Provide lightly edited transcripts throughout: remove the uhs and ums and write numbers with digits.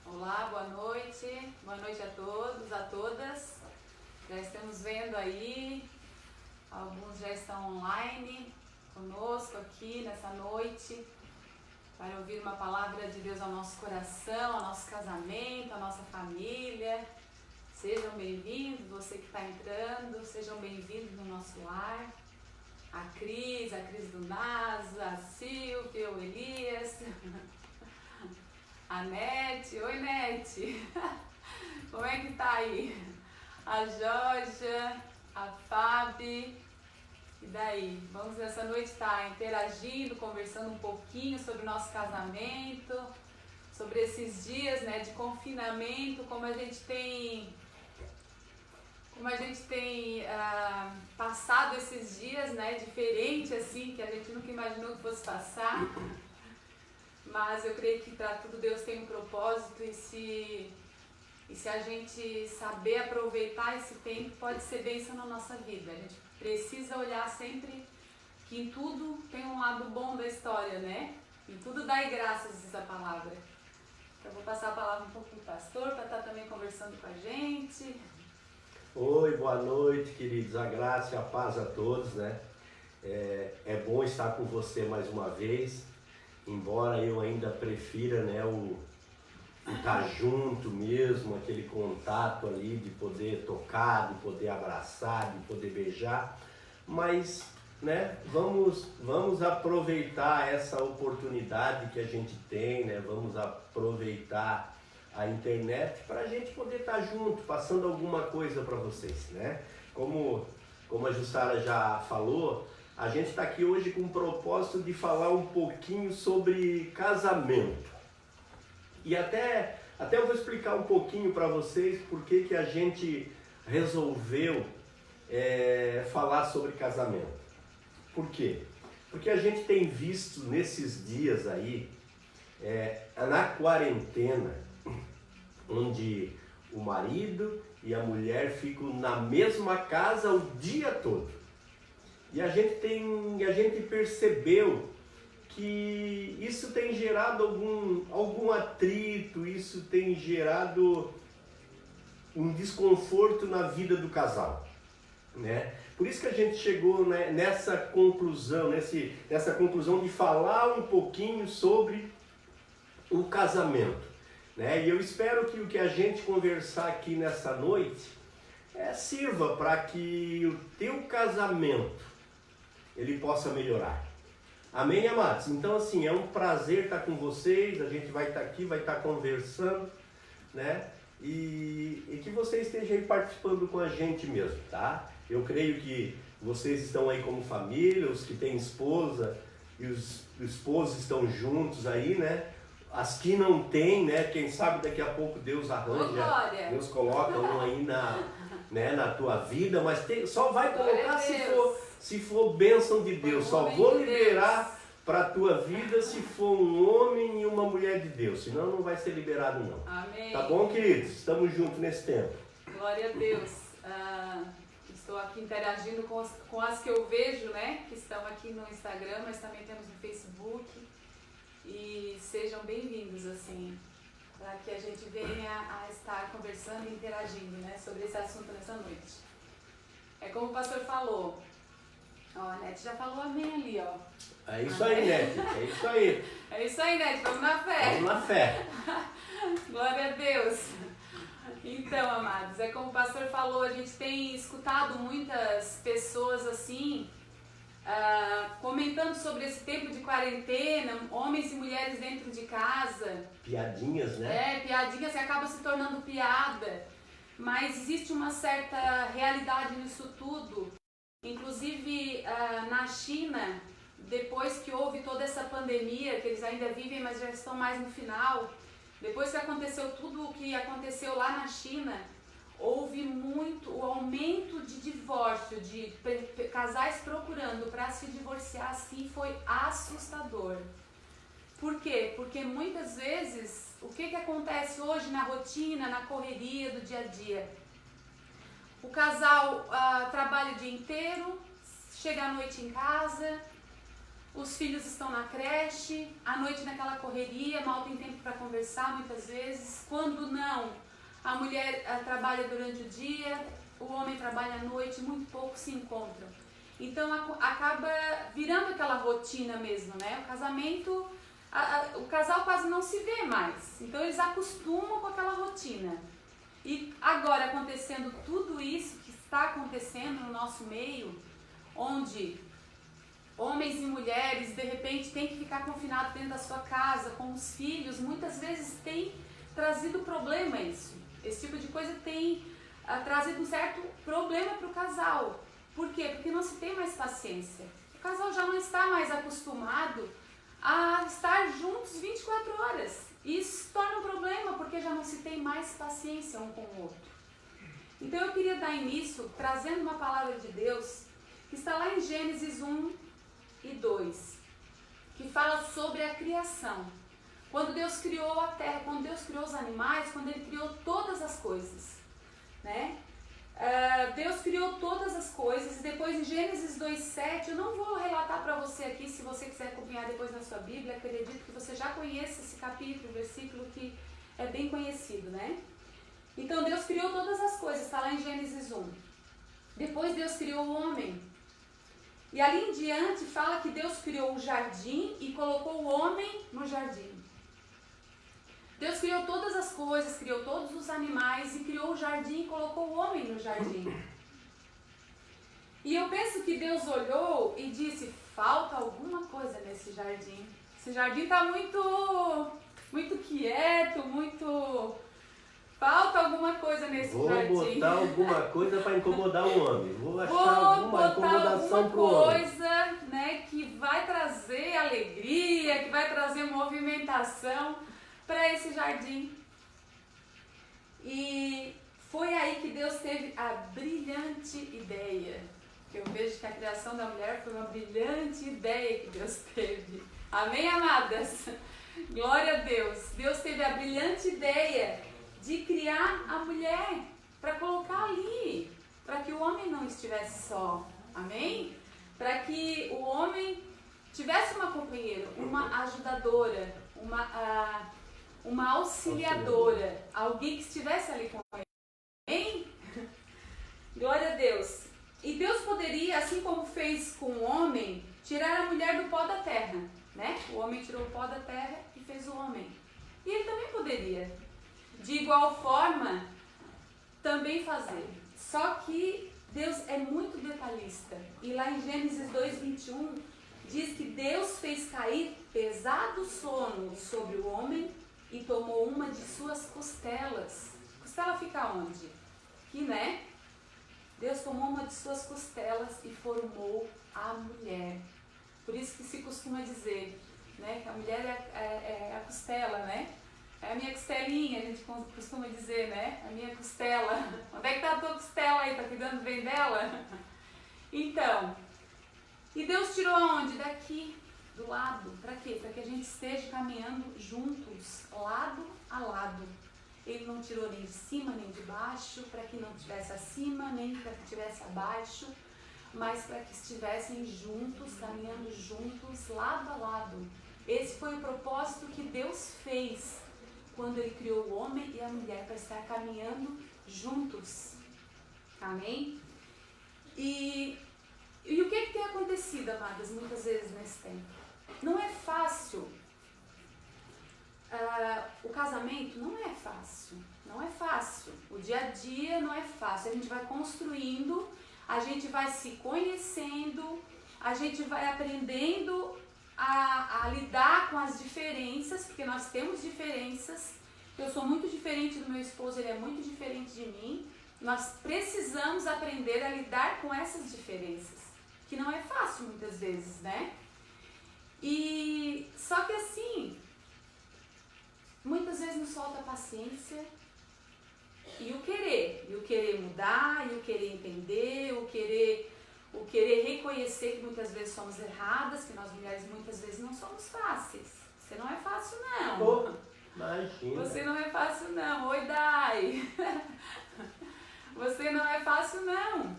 Olá, boa noite. Boa noite a todos, a todas. Já estamos vendo aí, alguns já estão online conosco aqui nessa noite para ouvir uma palavra de Deus ao nosso coração, ao nosso casamento, à nossa família. Sejam bem-vindos, você que está entrando, sejam bem-vindos no nosso lar. A Cris do Nasa, a Silvia, o Elias, a Nete. Oi, Nete. Como é que tá aí? A Jorja, a Fabi. E daí? Vamos nessa noite estar interagindo, conversando um pouquinho sobre o nosso casamento, sobre esses dias, né, de confinamento, como a gente tem passado esses dias, né, diferente assim, que a gente nunca imaginou que fosse passar. Mas eu creio que para tudo Deus tem um propósito e se a gente saber aproveitar esse tempo, pode ser bênção na nossa vida. A gente precisa olhar sempre que em tudo tem um lado bom da história, né? Em tudo dai graças, diz a palavra. Então eu vou passar a palavra um pouco para o pastor, para estar também conversando com a gente. Oi, boa noite, queridos. A graça e a paz a todos, né? É bom estar com você mais uma vez, embora eu ainda prefira, né, o estar junto mesmo, aquele contato ali de poder tocar, de poder abraçar, de poder beijar, mas, né, vamos aproveitar essa oportunidade que a gente tem, né? Vamos aproveitar a internet para a gente poder estar junto, passando alguma coisa para vocês, né? Como a Jussara já falou, a gente está aqui hoje com o propósito de falar um pouquinho sobre casamento. E até eu vou explicar um pouquinho para vocês por que a gente resolveu falar sobre casamento. Por quê? Porque a gente tem visto nesses dias aí, na quarentena, onde o marido e a mulher ficam na mesma casa o dia todo. E a gente percebeu que isso tem gerado algum atrito, isso tem gerado um desconforto na vida do casal, né? Por isso que a gente chegou, né, nessa conclusão de falar um pouquinho sobre o casamento. Né? E eu espero que o que a gente conversar aqui nessa noite sirva para que o teu casamento ele possa melhorar. Amém, amados? Então, assim, é um prazer estar com vocês, a gente vai estar aqui, vai estar conversando, né? E que vocês estejam aí participando com a gente mesmo, tá? Eu creio que vocês estão aí como família, os que têm esposa e os esposos estão juntos aí, né? As que não tem, né? Quem sabe daqui a pouco Deus arranja, Deus coloca um aí na tua vida, mas só vai colocar se for bênção de Deus. Só vou liberar para a tua vida se for um homem e uma mulher de Deus, senão não vai ser liberado não. Amém. Tá bom, queridos? Estamos juntos nesse tempo. Glória a Deus. Estou aqui interagindo com as que eu vejo, né? Que estão aqui no Instagram, mas também temos no Facebook. E sejam bem-vindos, assim, para que a gente venha a estar conversando e interagindo, né, sobre esse assunto nessa noite. É como o pastor falou, ó, a Nete já falou amém ali, ó. É isso aí, Nete, é isso aí. É isso aí, Nete, vamos na fé. Vamos na fé. Glória a Deus. Então, amados, é como o pastor falou, a gente tem escutado muitas pessoas assim, comentando sobre esse tempo de quarentena, homens e mulheres dentro de casa. Piadinhas, né? Piadinhas que acabam se tornando piada. Mas existe uma certa realidade nisso tudo. Inclusive na China, depois que houve toda essa pandemia, que eles ainda vivem, mas já estão mais no final, depois que aconteceu tudo o que aconteceu lá na China, houve muito o aumento de divórcio, de casais procurando para se divorciar, assim, foi assustador. Por quê? Porque muitas vezes, o que acontece hoje na rotina, na correria do dia a dia? O casal trabalha o dia inteiro, chega à noite em casa, os filhos estão na creche, à noite naquela correria, mal tem tempo para conversar muitas vezes. Quando não, a mulher trabalha durante o dia, o homem trabalha à noite, muito pouco se encontram. Então acaba virando aquela rotina mesmo, né? O casamento, o casal quase não se vê mais, então eles acostumam com aquela rotina. E agora acontecendo tudo isso que está acontecendo no nosso meio, onde homens e mulheres de repente têm que ficar confinados dentro da sua casa com os filhos, muitas vezes tem trazido problema isso. Esse tipo de coisa tem trazido um certo problema para o casal. Por quê? Porque não se tem mais paciência. O casal já não está mais acostumado a estar juntos 24 horas. E isso se torna um problema porque já não se tem mais paciência um com o outro. Então eu queria dar início trazendo uma palavra de Deus que está lá em Gênesis 1 e 2, que fala sobre a criação. Quando Deus criou a terra, quando Deus criou os animais, quando Ele criou todas as coisas, né? Deus criou todas as coisas, e depois em Gênesis 2:7, eu não vou relatar para você aqui, se você quiser acompanhar depois na sua Bíblia, acredito que você já conhece esse capítulo, versículo que é bem conhecido, né? Então Deus criou todas as coisas, está lá em Gênesis 1. Depois Deus criou o homem. E ali em diante fala que Deus criou o jardim e colocou o homem no jardim. Deus criou todas as coisas, criou todos os animais e criou o jardim e colocou o homem no jardim. E eu penso que Deus olhou e disse, falta alguma coisa nesse jardim. Esse jardim está muito quieto, falta alguma coisa nesse jardim. Vou botar alguma coisa para incomodar o homem. Vou achar alguma incomodação para o homem. Coisa, né, que vai trazer alegria, que vai trazer movimentação para esse jardim. E foi aí que Deus teve a brilhante ideia. Eu vejo que a criação da mulher foi uma brilhante ideia que Deus teve. Amém, amadas? Glória a Deus. Deus teve a brilhante ideia de criar a mulher para colocar ali, para que o homem não estivesse só. Amém? Para que o homem tivesse uma companheira, uma ajudadora, uma auxiliadora, alguém que estivesse ali com ele. Amém? Glória a Deus. E Deus poderia, assim como fez com o homem, tirar a mulher do pó da terra, né? O homem tirou o pó da terra e fez o homem. E ele também poderia, de igual forma, também fazer. Só que Deus é muito detalhista. E lá em Gênesis 2:21 diz que Deus fez cair pesado sono sobre o homem e tomou uma de suas costelas. Costela fica onde? Aqui, né? Deus tomou uma de suas costelas e formou a mulher. Por isso que se costuma dizer, né, que a mulher é a costela, né? É a minha costelinha, a gente costuma dizer, né? A minha costela. Onde é que tá a tua costela aí? Tá cuidando bem dela? Então, e Deus tirou aonde? Daqui, do lado. Para quê? Para que a gente esteja caminhando juntos, lado a lado. Ele não tirou nem de cima nem de baixo, para que não estivesse acima, nem para que estivesse abaixo, mas para que estivessem juntos, caminhando juntos, lado a lado. Esse foi o propósito que Deus fez quando Ele criou o homem e a mulher para estar caminhando juntos. Amém? E o que tem acontecido, amadas, muitas vezes nesse tempo? Não é fácil. O casamento não é fácil, não é fácil. O dia a dia não é fácil. A gente vai construindo, a gente vai se conhecendo, a gente vai aprendendo a lidar com as diferenças, porque nós temos diferenças. Eu sou muito diferente do meu esposo, ele é muito diferente de mim. Nós precisamos aprender a lidar com essas diferenças, que não é fácil muitas vezes, né? E só que assim, muitas vezes nos falta paciência, E o querer mudar, e o querer entender, o querer reconhecer que muitas vezes somos erradas, que nós mulheres muitas vezes não somos fáceis. Você não é fácil não. Pô, imagina. Você não é fácil não. Oi, Dai. Você não é fácil não.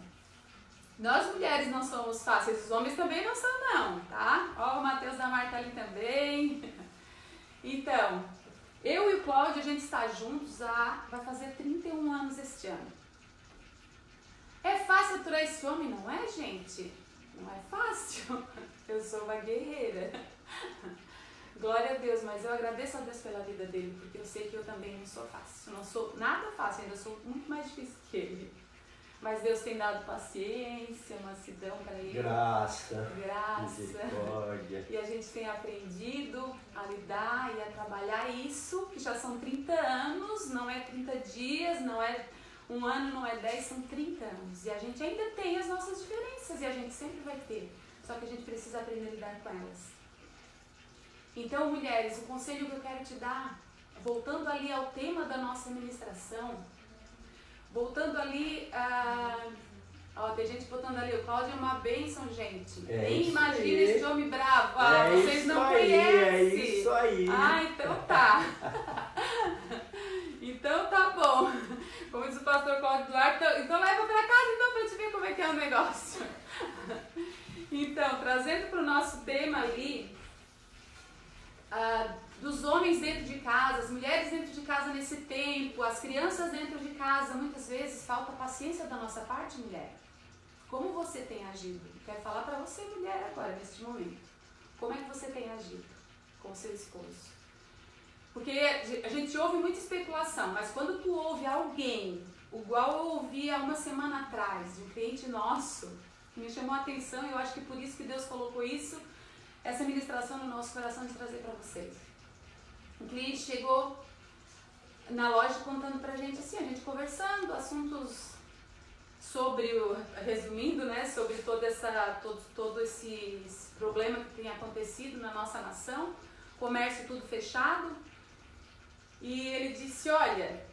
Nós mulheres não somos fáceis, os homens também não são não, tá? Ó, o Matheus da Marta ali também. Então, eu e o Cláudio, a gente está juntos vai fazer 31 anos este ano. É fácil aturar esse homem, não é, gente? Não é fácil. Eu sou uma guerreira. Glória a Deus, mas eu agradeço a Deus pela vida dele, porque eu sei que eu também não sou fácil. Não sou nada fácil, ainda sou muito mais difícil que ele. Mas Deus tem dado paciência, mansidão para ele. Graça. Misericórdia. E a gente tem aprendido a lidar e a trabalhar isso, que já são 30 anos, não é 30 dias, não é um ano, não é 10, são 30 anos. E a gente ainda tem as nossas diferenças e a gente sempre vai ter. Só que a gente precisa aprender a lidar com elas. Então, mulheres, o conselho que eu quero te dar, voltando ali ao tema da nossa ministração, voltando ali, tem gente botando ali, o Cláudio é uma bênção, gente. Nem imagina esse homem bravo, vocês não conhecem. É isso aí. Então tá. Então tá bom. Como diz o pastor Cláudio Duarte, então leva pra casa então pra te ver como é que é o negócio. Então, trazendo pro nosso tema ali, dos homens dentro de casa, as mulheres dentro de casa nesse tempo, as crianças dentro de casa, muitas vezes falta paciência da nossa parte, mulher. Como você tem agido? Quero falar para você, mulher, agora, neste momento. Como é que você tem agido com seu esposo? Porque a gente ouve muita especulação, mas quando tu ouve alguém, igual eu ouvi há uma semana atrás, de um cliente nosso, que me chamou a atenção, e eu acho que por isso que Deus colocou isso, essa ministração no nosso coração de trazer para vocês. Um cliente chegou na loja contando pra gente assim, a gente conversando, assuntos sobre resumindo, né, sobre todo esse problema que tem acontecido na nossa nação, comércio tudo fechado, e ele disse, olha,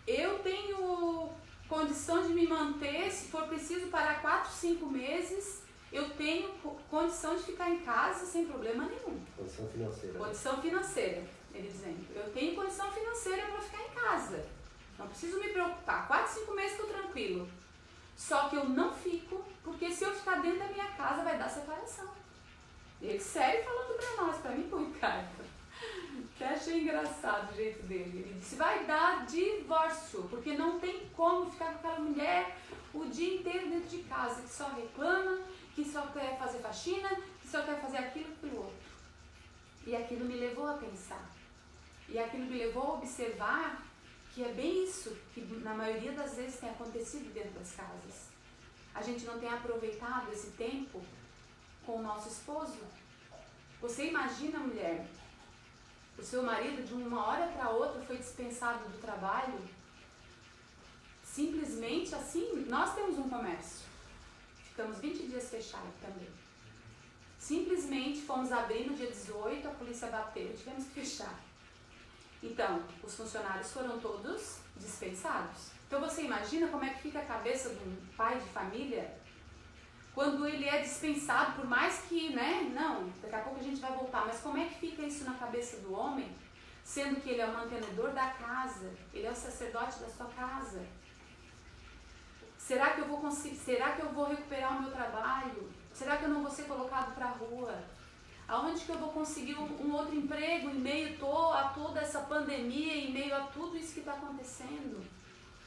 eu tenho condição de me manter, se for preciso parar 4, 5 meses, eu tenho condição de ficar em casa sem problema nenhum. Condição financeira. Condição financeira, ele dizendo. Eu tenho condição financeira para ficar em casa. Não preciso me preocupar. 4, 5 meses estou tranquilo. Só que eu não fico, porque se eu ficar dentro da minha casa vai dar separação. Ele sério falando para nós, para mim com o Ricardo. Até achei engraçado o jeito dele. Ele disse, vai dar divórcio, porque não tem como ficar com aquela mulher o dia inteiro dentro de casa, que só reclama, que só quer fazer faxina, que só quer fazer aquilo pelo outro. E aquilo me levou a pensar. E aquilo me levou a observar que é bem isso que na maioria das vezes tem acontecido dentro das casas. A gente não tem aproveitado esse tempo com o nosso esposo. Você imagina, mulher, o seu marido de uma hora para outra foi dispensado do trabalho, simplesmente assim. Nós temos um comércio, ficamos 20 dias fechados também. Simplesmente fomos abrir no dia 18, a polícia bateu, tivemos que fechar. Então, os funcionários foram todos dispensados. Então você imagina como é que fica a cabeça de um pai de família quando ele é dispensado, por mais que, né, não, daqui a pouco a gente vai voltar, mas como é que fica isso na cabeça do homem, sendo que ele é o mantenedor da casa, ele é o sacerdote da sua casa? Será que eu vou conseguir, será que eu vou recuperar o meu trabalho? Será que eu não vou ser colocado para a rua? Aonde que eu vou conseguir um outro emprego em meio a toda essa pandemia, em meio a tudo isso que está acontecendo?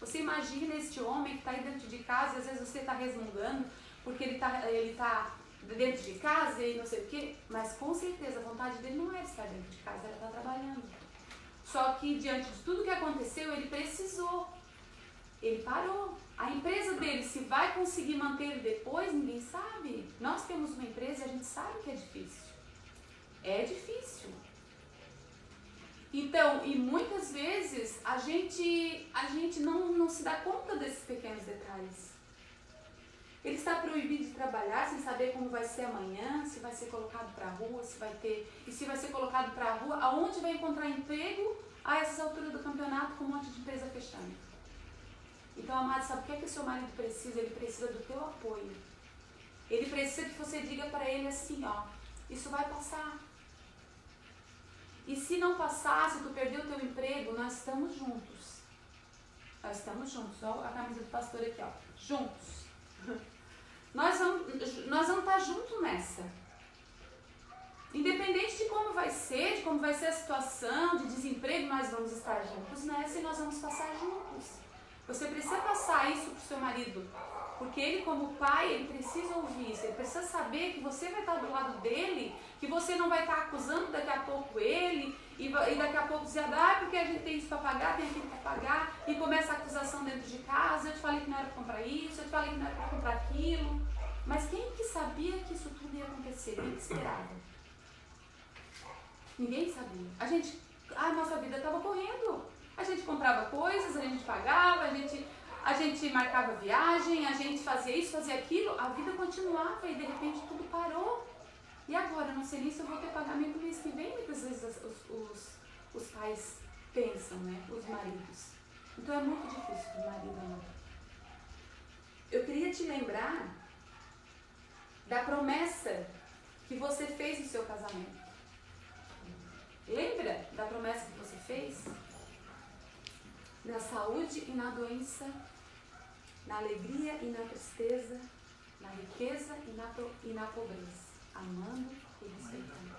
Você imagina este homem que está aí dentro de casa e às vezes você está resmungando porque ele tá dentro de casa e não sei o quê, mas com certeza a vontade dele não era estar dentro de casa, era estar trabalhando. Só que diante de tudo que aconteceu, ele precisou, ele parou. A empresa dele, se vai conseguir manter ele depois, ninguém sabe. Nós temos uma empresa e a gente sabe que é difícil. É difícil. Então, e muitas vezes a gente não se dá conta desses pequenos detalhes. Ele está proibido de trabalhar sem saber como vai ser amanhã, se vai ser colocado para a rua, se vai ser colocado para a rua, aonde vai encontrar emprego a essas alturas do campeonato com um monte de empresa fechando. Então, amado, sabe o que é que o seu marido precisa? Ele precisa do teu apoio. Ele precisa que você diga para ele assim, ó, isso vai passar. E se não passar, se tu perder o teu emprego, nós estamos juntos. Nós estamos juntos. Olha a camisa do pastor aqui, ó. Juntos. Nós vamos estar juntos nessa. Independente de como vai ser a situação, de desemprego, nós vamos estar juntos nessa e nós vamos passar juntos. Você precisa passar isso pro seu marido, porque ele como pai, ele precisa ouvir isso, ele precisa saber que você vai estar do lado dele, que você não vai estar acusando daqui a pouco ele, e daqui a pouco dizer, porque a gente tem isso para pagar, tem aquilo para pagar, e começa a acusação dentro de casa, eu te falei que não era para comprar isso, eu te falei que não era para comprar aquilo, mas quem que sabia que isso tudo ia acontecer? Quem que esperava? Ninguém sabia. A nossa vida estava correndo. A gente comprava coisas, a gente pagava, a gente marcava viagem, a gente fazia isso, fazia aquilo, a vida continuava e de repente tudo parou. E agora, não sei nem se eu vou ter pagamento no mês que vem, muitas vezes os pais pensam, né? Os maridos. Então é muito difícil para o marido, amor. Eu queria te lembrar da promessa que você fez no seu casamento. Lembra da promessa que você fez? Na saúde e na doença, na alegria e na tristeza, na riqueza e na pobreza, amando e respeitando.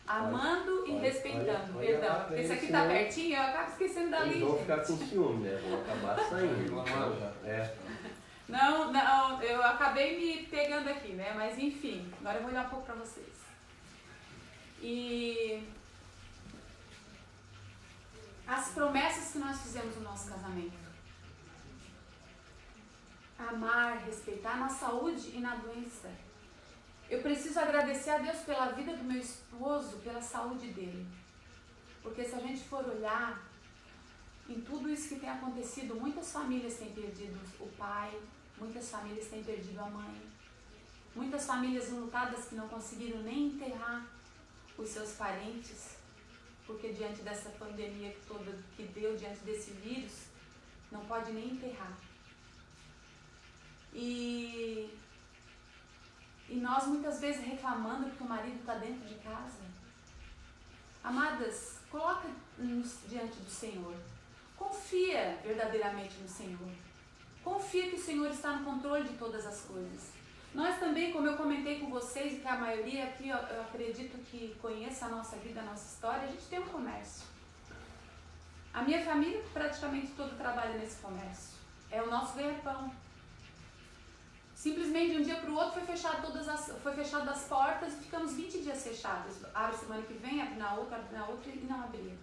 Amando e respeitando, perdão. Esse aqui tá pertinho, eu acabo esquecendo da lista. Eles vão ficar com ciúme, né? Vão acabar saindo. Não, eu acabei me pegando aqui, né? Mas enfim, agora eu vou olhar um pouco para vocês. E as promessas que nós fizemos no nosso casamento. Amar, respeitar na saúde e na doença. Eu preciso agradecer a Deus pela vida do meu esposo, pela saúde dele. Porque se a gente for olhar em tudo isso que tem acontecido, muitas famílias têm perdido o pai, muitas famílias têm perdido a mãe, muitas famílias enlutadas que não conseguiram nem enterrar os seus parentes, porque diante dessa pandemia toda que deu, diante desse vírus, não pode nem enterrar. E nós muitas vezes reclamando porque o marido está dentro de casa. Amadas, coloca diante do Senhor. Confia verdadeiramente no Senhor. Confia que o Senhor está no controle de todas as coisas. Nós também, como eu comentei com vocês, que a maioria aqui, eu acredito que conheça a nossa vida, a nossa história, a gente tem um comércio. A minha família praticamente todo trabalha nesse comércio. É o nosso ganha-pão. Simplesmente de um dia para o outro foi fechado as portas e ficamos 20 dias fechados. Abre semana que vem, abre na outra e não abria.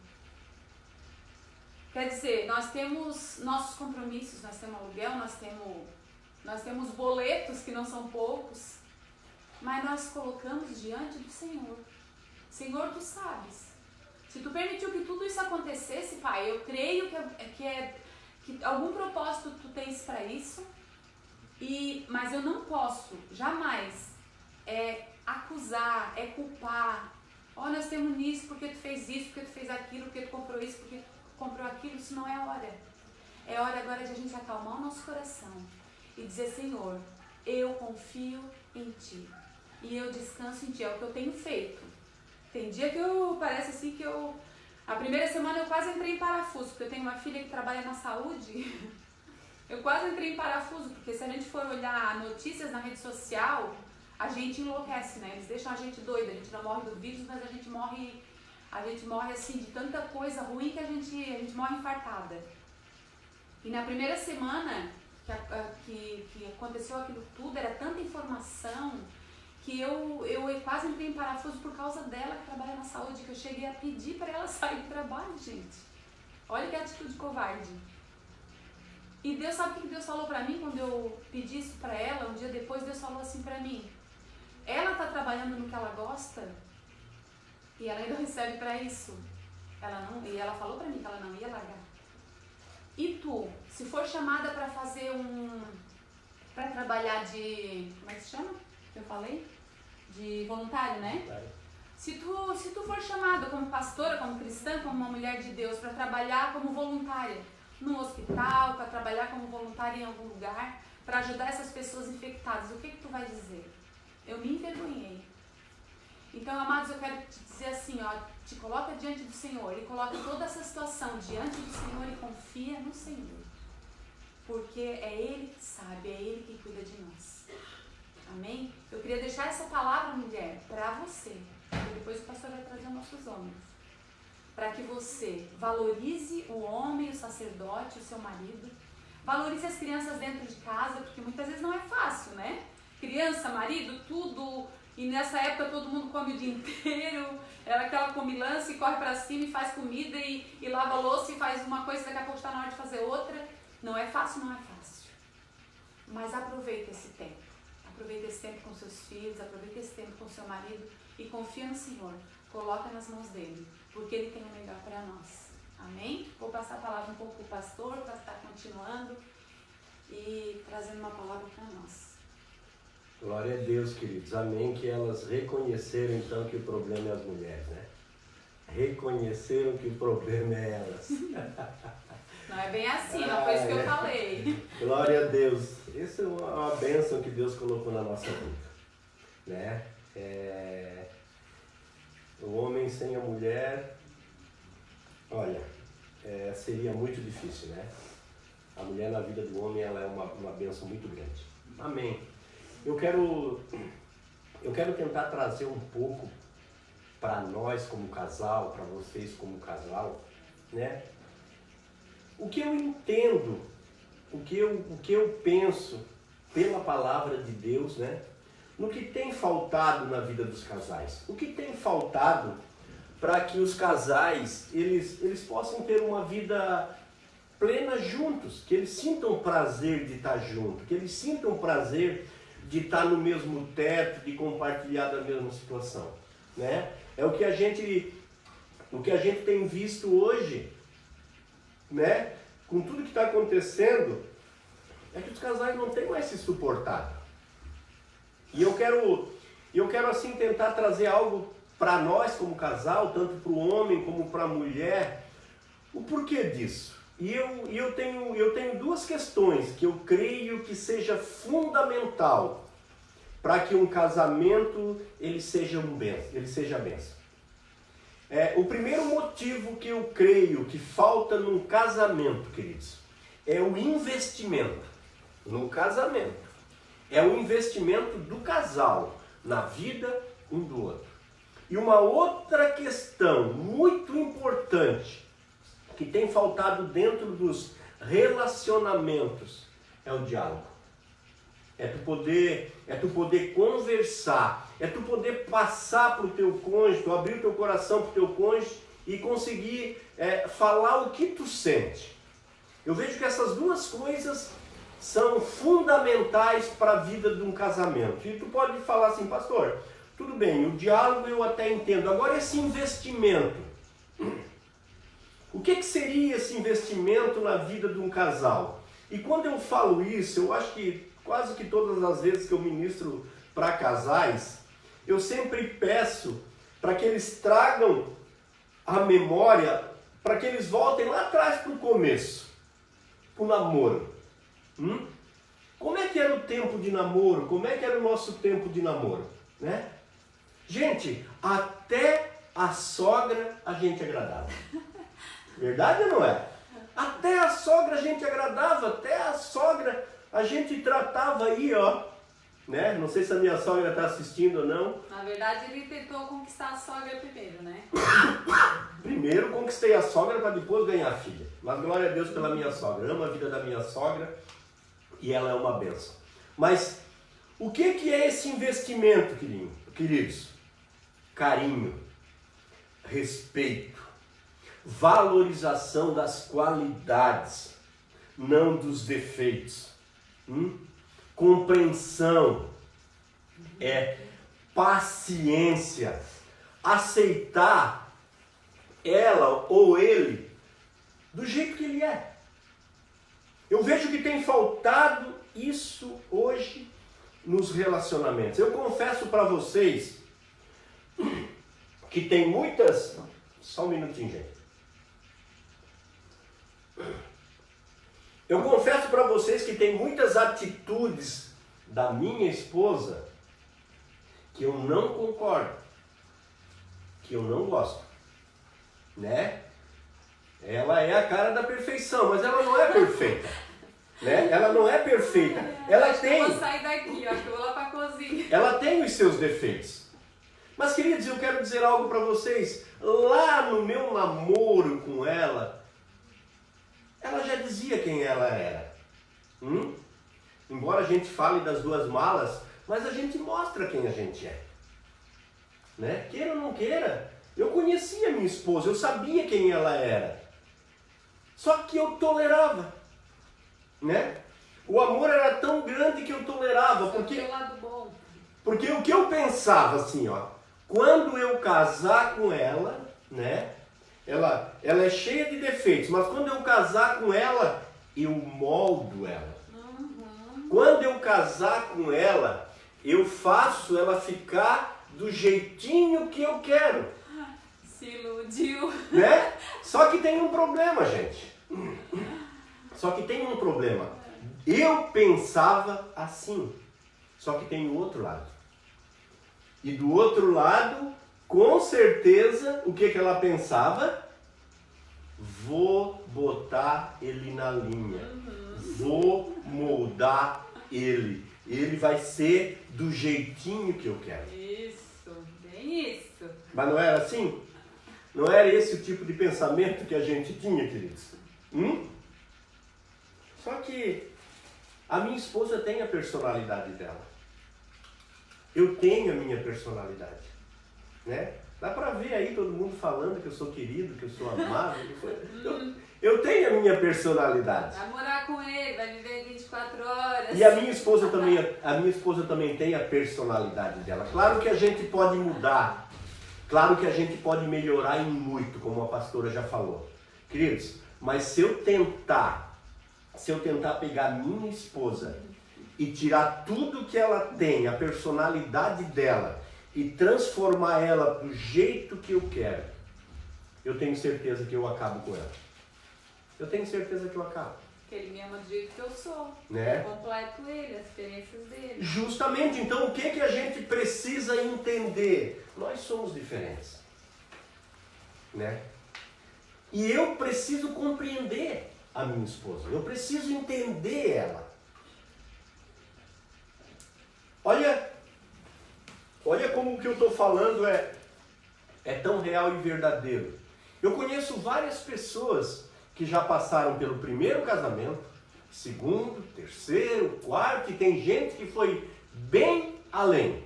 Quer dizer, nós temos nossos compromissos, nós temos aluguel, nós temos boletos que não são poucos, mas nós colocamos diante do Senhor. Senhor, tu sabes. Se tu permitiu que tudo isso acontecesse, Pai, eu creio que algum propósito tu tens para isso, mas eu não posso jamais acusar, culpar. Nós temos nisso porque tu fez isso, porque tu fez aquilo, porque tu comprou isso, porque tu comprou aquilo. Isso não é hora. É hora agora de a gente acalmar o nosso coração e dizer, Senhor, eu confio em Ti e eu descanso em Ti, é o que eu tenho feito. Tem dia que parece assim que a primeira semana eu quase entrei em parafuso, porque eu tenho uma filha que trabalha na saúde, eu quase entrei em parafuso, porque se a gente for olhar notícias na rede social, a gente enlouquece, né? Eles deixam a gente doida, a gente não morre do vírus, mas a gente morre assim de tanta coisa ruim que a gente morre infartada. E na primeira semana que aconteceu aquilo tudo, era tanta informação que eu quase entrei em parafuso por causa dela, que trabalha na saúde, que eu cheguei a pedir para ela sair do trabalho, gente. Olha que atitude covarde. E Deus, sabe o que Deus falou para mim quando eu pedi isso para ela? Um dia depois Deus falou assim para mim, ela está trabalhando no que ela gosta e ela ainda recebe para isso. E ela falou para mim que ela não ia largar. E tu, se for chamada para fazer para trabalhar de, como é que se chama? Eu falei? De voluntário, né? Se tu for chamada como pastora, como cristã, como uma mulher de Deus, para trabalhar como voluntária, num hospital, para trabalhar como voluntário em algum lugar, para ajudar essas pessoas infectadas, o que tu vai dizer? Eu me envergonhei. Então, amados, eu quero te dizer assim, ó, te coloca diante do Senhor e coloca toda essa situação diante do Senhor e confia no Senhor. Porque é Ele que sabe, é Ele que cuida de nós. Amém? Eu queria deixar essa palavra, mulher, para você. E depois o pastor vai trazer nossos homens. Para que você valorize o homem, o sacerdote, o seu marido. Valorize as crianças dentro de casa, porque muitas vezes não é fácil, né? Criança, marido, tudo. E nessa época todo mundo come o dia inteiro. Ela aquela comilança e corre para cima e faz comida e lava a louça e faz uma coisa, daqui a pouco está na hora de fazer outra. Não é fácil, não é fácil. Mas aproveita esse tempo. Aproveita esse tempo com seus filhos, aproveita esse tempo com seu marido e confia no Senhor. Coloca nas mãos dele, porque ele tem o melhor para nós. Amém? Vou passar a palavra um pouco para o pastor, para estar continuando e trazendo uma palavra para nós. Glória a Deus, queridos. Amém. Que elas reconheceram então que o problema é as mulheres, né? Reconheceram que o problema é elas. Não é bem assim, não foi isso que eu falei. Glória a Deus. Essa é uma bênção que Deus colocou na nossa vida, né? O homem sem a mulher, olha, seria muito difícil, né? A mulher na vida do homem, ela é uma bênção muito grande. Amém. Eu quero tentar trazer um pouco para nós como casal, para vocês como casal, né? O que eu entendo, o que eu penso pela palavra de Deus, né? No que tem faltado na vida dos casais. O que tem faltado para que os casais, eles possam ter uma vida plena juntos, que eles sintam prazer de estar juntos, que eles sintam prazer de estar no mesmo teto, de compartilhar da mesma situação, né? É o que a gente tem visto hoje, né? Com tudo que está acontecendo, é que os casais não têm mais se suportado. E eu quero assim tentar trazer algo para nós como casal, tanto para o homem como para a mulher, o porquê disso. E eu tenho duas questões que eu creio que seja fundamental para que um casamento ele seja bênção. O primeiro motivo que eu creio que falta num casamento, queridos, é o investimento no casamento. É o investimento do casal na vida um do outro. E uma outra questão muito importante que tem faltado dentro dos relacionamentos é o diálogo. É tu poder conversar, é tu poder passar para o teu cônjuge, tu abrir o teu coração para o teu cônjuge e conseguir falar o que tu sente. Eu vejo que essas duas coisas são fundamentais para a vida de um casamento. E tu pode falar assim, pastor, tudo bem, o diálogo eu até entendo, agora esse investimento. O que seria esse investimento na vida de um casal? E quando eu falo isso, eu acho que quase que todas as vezes que eu ministro para casais, eu sempre peço para que eles tragam a memória, para que eles voltem lá atrás para o começo, para o namoro. Como é que era o tempo de namoro? Como é que era o nosso tempo de namoro? Né? Gente, até a sogra a gente agradava. Verdade ou não é? Até a sogra a gente agradava, até a sogra a gente tratava aí, ó. Né? Não sei se a minha sogra está assistindo ou não. Na verdade, ele tentou conquistar a sogra primeiro, né? Primeiro conquistei a sogra para depois ganhar a filha. Mas glória a Deus pela minha sogra. Amo a vida da minha sogra e ela é uma bênção. Mas o que é esse investimento, queridos? Carinho, respeito, valorização das qualidades, não dos defeitos. Compreensão, paciência, aceitar ela ou ele do jeito que ele é. Eu vejo que tem faltado isso hoje nos relacionamentos. Eu confesso para vocês que tem muitas... Só um minutinho, gente. vocês que tem muitas atitudes da minha esposa que eu não concordo, que eu não gosto, né? Ela é a cara da perfeição, mas ela não é perfeita, né? Ela não é perfeita. Ela tem... Eu vou sair daqui, acho que eu vou lá para a cozinha. Ela tem os seus defeitos. Mas, queridos, eu quero dizer algo para vocês. Lá no meu namoro com ela já dizia quem ela era. Embora a gente fale das duas malas, mas a gente mostra quem a gente é. Né? Queira ou não queira, eu conhecia minha esposa, eu sabia quem ela era. Só que eu tolerava. Né? O amor era tão grande que eu tolerava. Porque, o lado bom. porque o que eu pensava assim, ó, quando eu casar com ela, né? Ela é cheia de defeitos, mas quando eu casar com ela, eu moldo ela. Quando eu casar com ela, eu faço ela ficar do jeitinho que eu quero. Se iludiu. Né? Só que tem um problema, gente. Só que tem um problema. Eu pensava assim. Só que tem o outro lado. E do outro lado, com certeza, o que ela pensava? Vou botar ele na linha. Vou moldar ele. Ele vai ser do jeitinho que eu quero. Isso, bem isso. Mas não era assim? Não era esse o tipo de pensamento que a gente tinha, queridos? Só que a minha esposa tem a personalidade dela. Eu tenho a minha personalidade. Né? Dá pra ver aí todo mundo falando que eu sou querido, que eu sou amado. Eu tenho a minha personalidade. Vai morar com ele, vai viver 24 horas. E a minha esposa também tem a personalidade dela. Claro que a gente pode mudar. Claro que a gente pode melhorar em muito, como a pastora já falou. Queridos, mas se eu tentar pegar a minha esposa e tirar tudo que ela tem, a personalidade dela, e transformar ela do jeito que eu quero, eu tenho certeza que eu acabo com ela. Eu tenho certeza que eu acabo. Porque ele me ama do jeito que eu sou. Né? Eu completo ele, as experiências dele. Justamente, então o que a gente precisa entender? Nós somos diferentes. Né? E eu preciso compreender a minha esposa. Eu preciso entender ela. Olha como o que eu estou falando é tão real e verdadeiro. Eu conheço várias pessoas que já passaram pelo primeiro casamento, segundo, terceiro, quarto, e tem gente que foi bem além.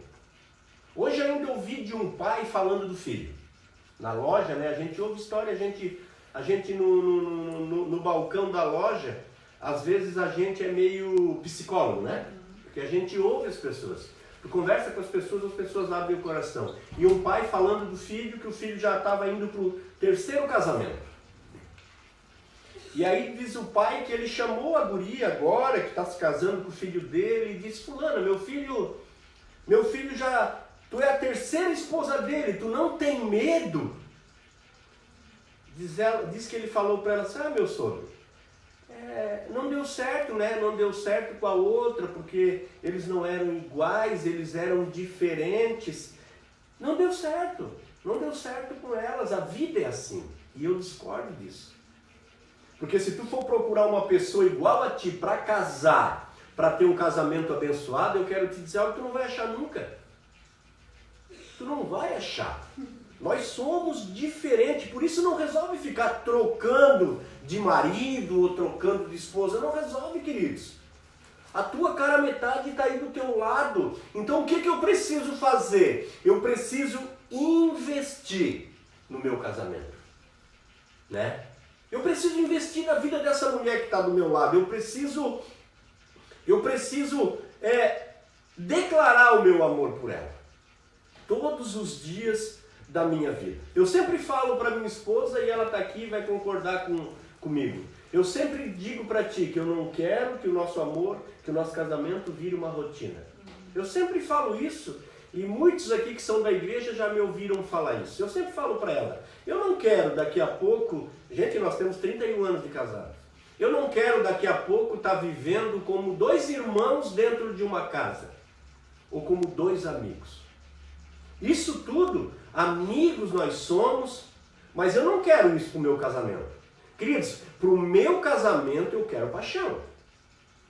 Hoje ainda ouvi de um pai falando do filho. Na loja, né, a gente ouve história, a gente no balcão da loja, às vezes a gente é meio psicólogo, né? Porque a gente ouve as pessoas. Tu conversa com as pessoas abrem o coração. E um pai falando do filho, que o filho já estava indo para o terceiro casamento. E aí diz o pai que ele chamou a guria agora, que está se casando com o filho dele, e disse: fulana, meu filho já, tu é a terceira esposa dele, tu não tem medo? Diz que ele falou para ela assim: meu sogro, não deu certo, né? Não deu certo com a outra, porque eles não eram iguais, eles eram diferentes. Não deu certo com elas, a vida é assim. E eu discordo disso. Porque se tu for procurar uma pessoa igual a ti para casar, para ter um casamento abençoado, eu quero te dizer algo que tu não vai achar nunca. Tu não vai achar. Nós somos diferentes, por isso não resolve ficar trocando de marido ou trocando de esposa. Não resolve, queridos. A tua cara metade está aí do teu lado. Então o que eu preciso fazer? Eu preciso investir no meu casamento. Né? Eu preciso investir na vida dessa mulher que está do meu lado. Eu preciso declarar o meu amor por ela. Todos os dias da minha vida. Eu sempre falo para minha esposa, e ela está aqui e vai concordar comigo. Eu sempre digo para ti que eu não quero que o nosso amor, que o nosso casamento vire uma rotina. Eu sempre falo isso, e muitos aqui que são da igreja já me ouviram falar isso. Eu sempre falo para ela: eu não quero daqui a pouco, gente, nós temos 31 anos de casados. Eu não quero daqui a pouco estar vivendo como dois irmãos dentro de uma casa, ou como dois amigos. Isso tudo, amigos nós somos, mas eu não quero isso para o meu casamento. Queridos, para o meu casamento eu quero paixão.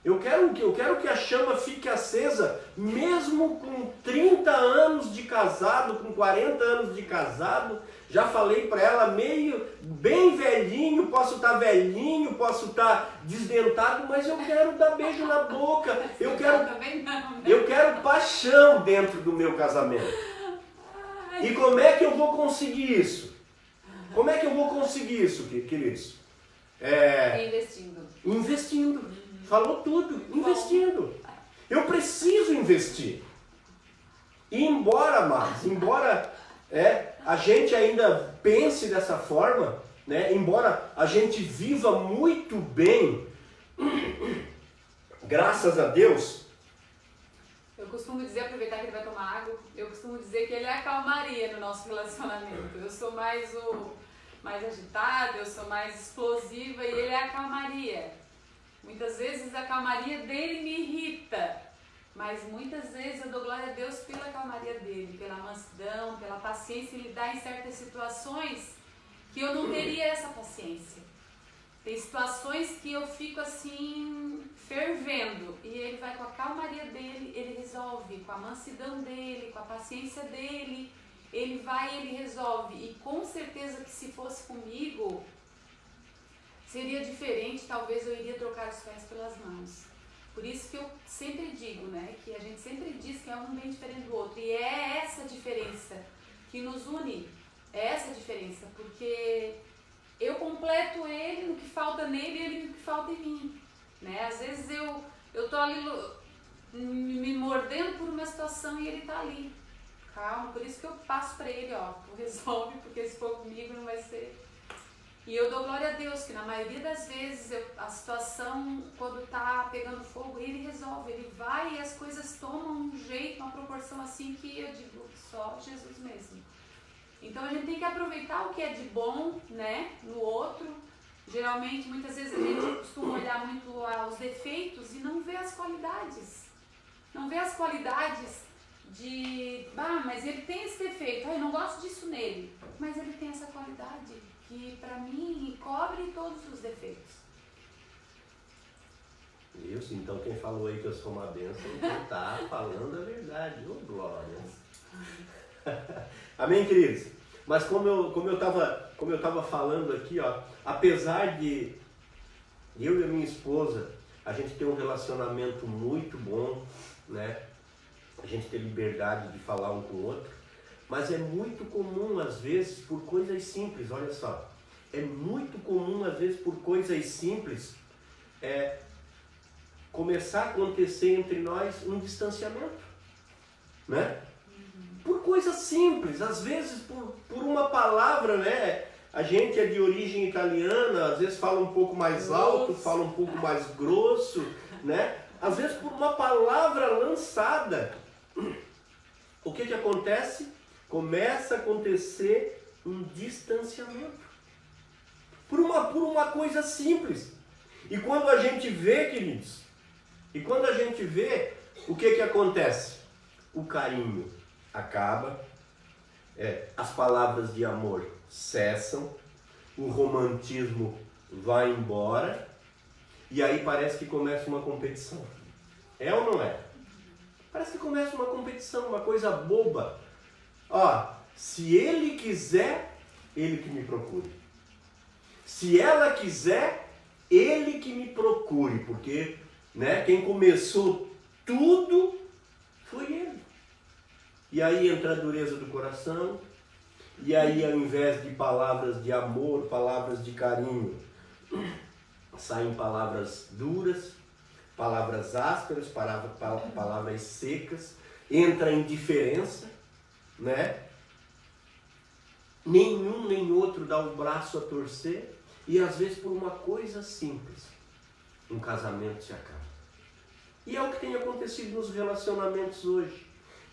Eu quero que a chama fique acesa, mesmo com 30 anos de casado, com 40 anos de casado. Já falei para ela, bem velhinho, posso estar velhinho, posso estar desdentado, mas eu quero dar beijo na boca. Eu quero paixão dentro do meu casamento. E como é que eu vou conseguir isso? Como é que eu vou conseguir isso, queridos? Investindo. Falou tudo, investindo. Eu preciso investir. E embora, amados, a gente ainda pense dessa forma, né? Embora a gente viva muito bem, graças a Deus. Eu costumo dizer, aproveitar que ele vai tomar água, eu costumo dizer que ele é a calmaria no nosso relacionamento. Eu sou mais agitada, eu sou mais explosiva e ele é a calmaria. Muitas vezes a calmaria dele me irrita, mas muitas vezes eu dou glória a Deus pela calmaria dele, pela mansidão, pela paciência em lidar em certas situações que eu não teria essa paciência. Tem situações que eu fico assim, fervendo, e ele vai com a calmaria dele, ele resolve, com a mansidão dele, com a paciência dele, ele vai e ele resolve. E com certeza que se fosse comigo, seria diferente, talvez eu iria trocar os pés pelas mãos. Por isso que eu sempre digo, né, que a gente sempre diz que é um bem diferente do outro. E é essa diferença que nos une, é essa diferença, porque eu completo ele no que falta nele e ele no que falta em mim. Né? Às vezes eu tô ali me mordendo por uma situação e ele tá ali. Calma, por isso que eu passo para ele, tu resolve, porque se for comigo não vai ser... E eu dou glória a Deus que na maioria das vezes a situação, quando está pegando fogo, ele resolve, ele vai e as coisas tomam um jeito, uma proporção assim que eu digo, só Jesus mesmo. Então a gente tem que aproveitar o que é de bom, né, no outro. Geralmente, muitas vezes a gente costuma olhar muito aos defeitos e não vê as qualidades. Não vê as qualidades de, mas ele tem esse defeito, eu não gosto disso nele, mas ele tem essa qualidade que para mim cobre todos os defeitos. Isso, então quem falou aí que eu sou uma bênção, está falando a verdade, glória. Amém, queridos? Mas como eu estava falando aqui, apesar de eu e a minha esposa, a gente ter um relacionamento muito bom, né? A gente ter liberdade de falar um com o outro, mas é muito comum, às vezes, por coisas simples, olha só. É muito comum, às vezes, por coisas simples, começar a acontecer entre nós um distanciamento. Né? Por coisas simples, às vezes por uma palavra, né? A gente é de origem italiana, às vezes fala um pouco mais alto, fala um pouco mais grosso, né? Às vezes por uma palavra lançada. O que acontece? Começa a acontecer um distanciamento. Por uma coisa simples. E quando a gente vê, queridos, o que acontece? O carinho acaba, as palavras de amor cessam, o romantismo vai embora, e aí parece que começa uma competição. É ou não é? Parece que começa uma competição, uma coisa boba. Se ele quiser, ele que me procure. Se ela quiser, ele que me procure, porque, né, quem começou tudo foi ele. E aí entra a dureza do coração, e aí ao invés de palavras de amor, palavras de carinho, saem palavras duras, palavras ásperas, palavras secas, entra a indiferença, né? Nenhum nem outro dá o braço a torcer, e às vezes por uma coisa simples, um casamento se acaba. E é o que tem acontecido nos relacionamentos hoje.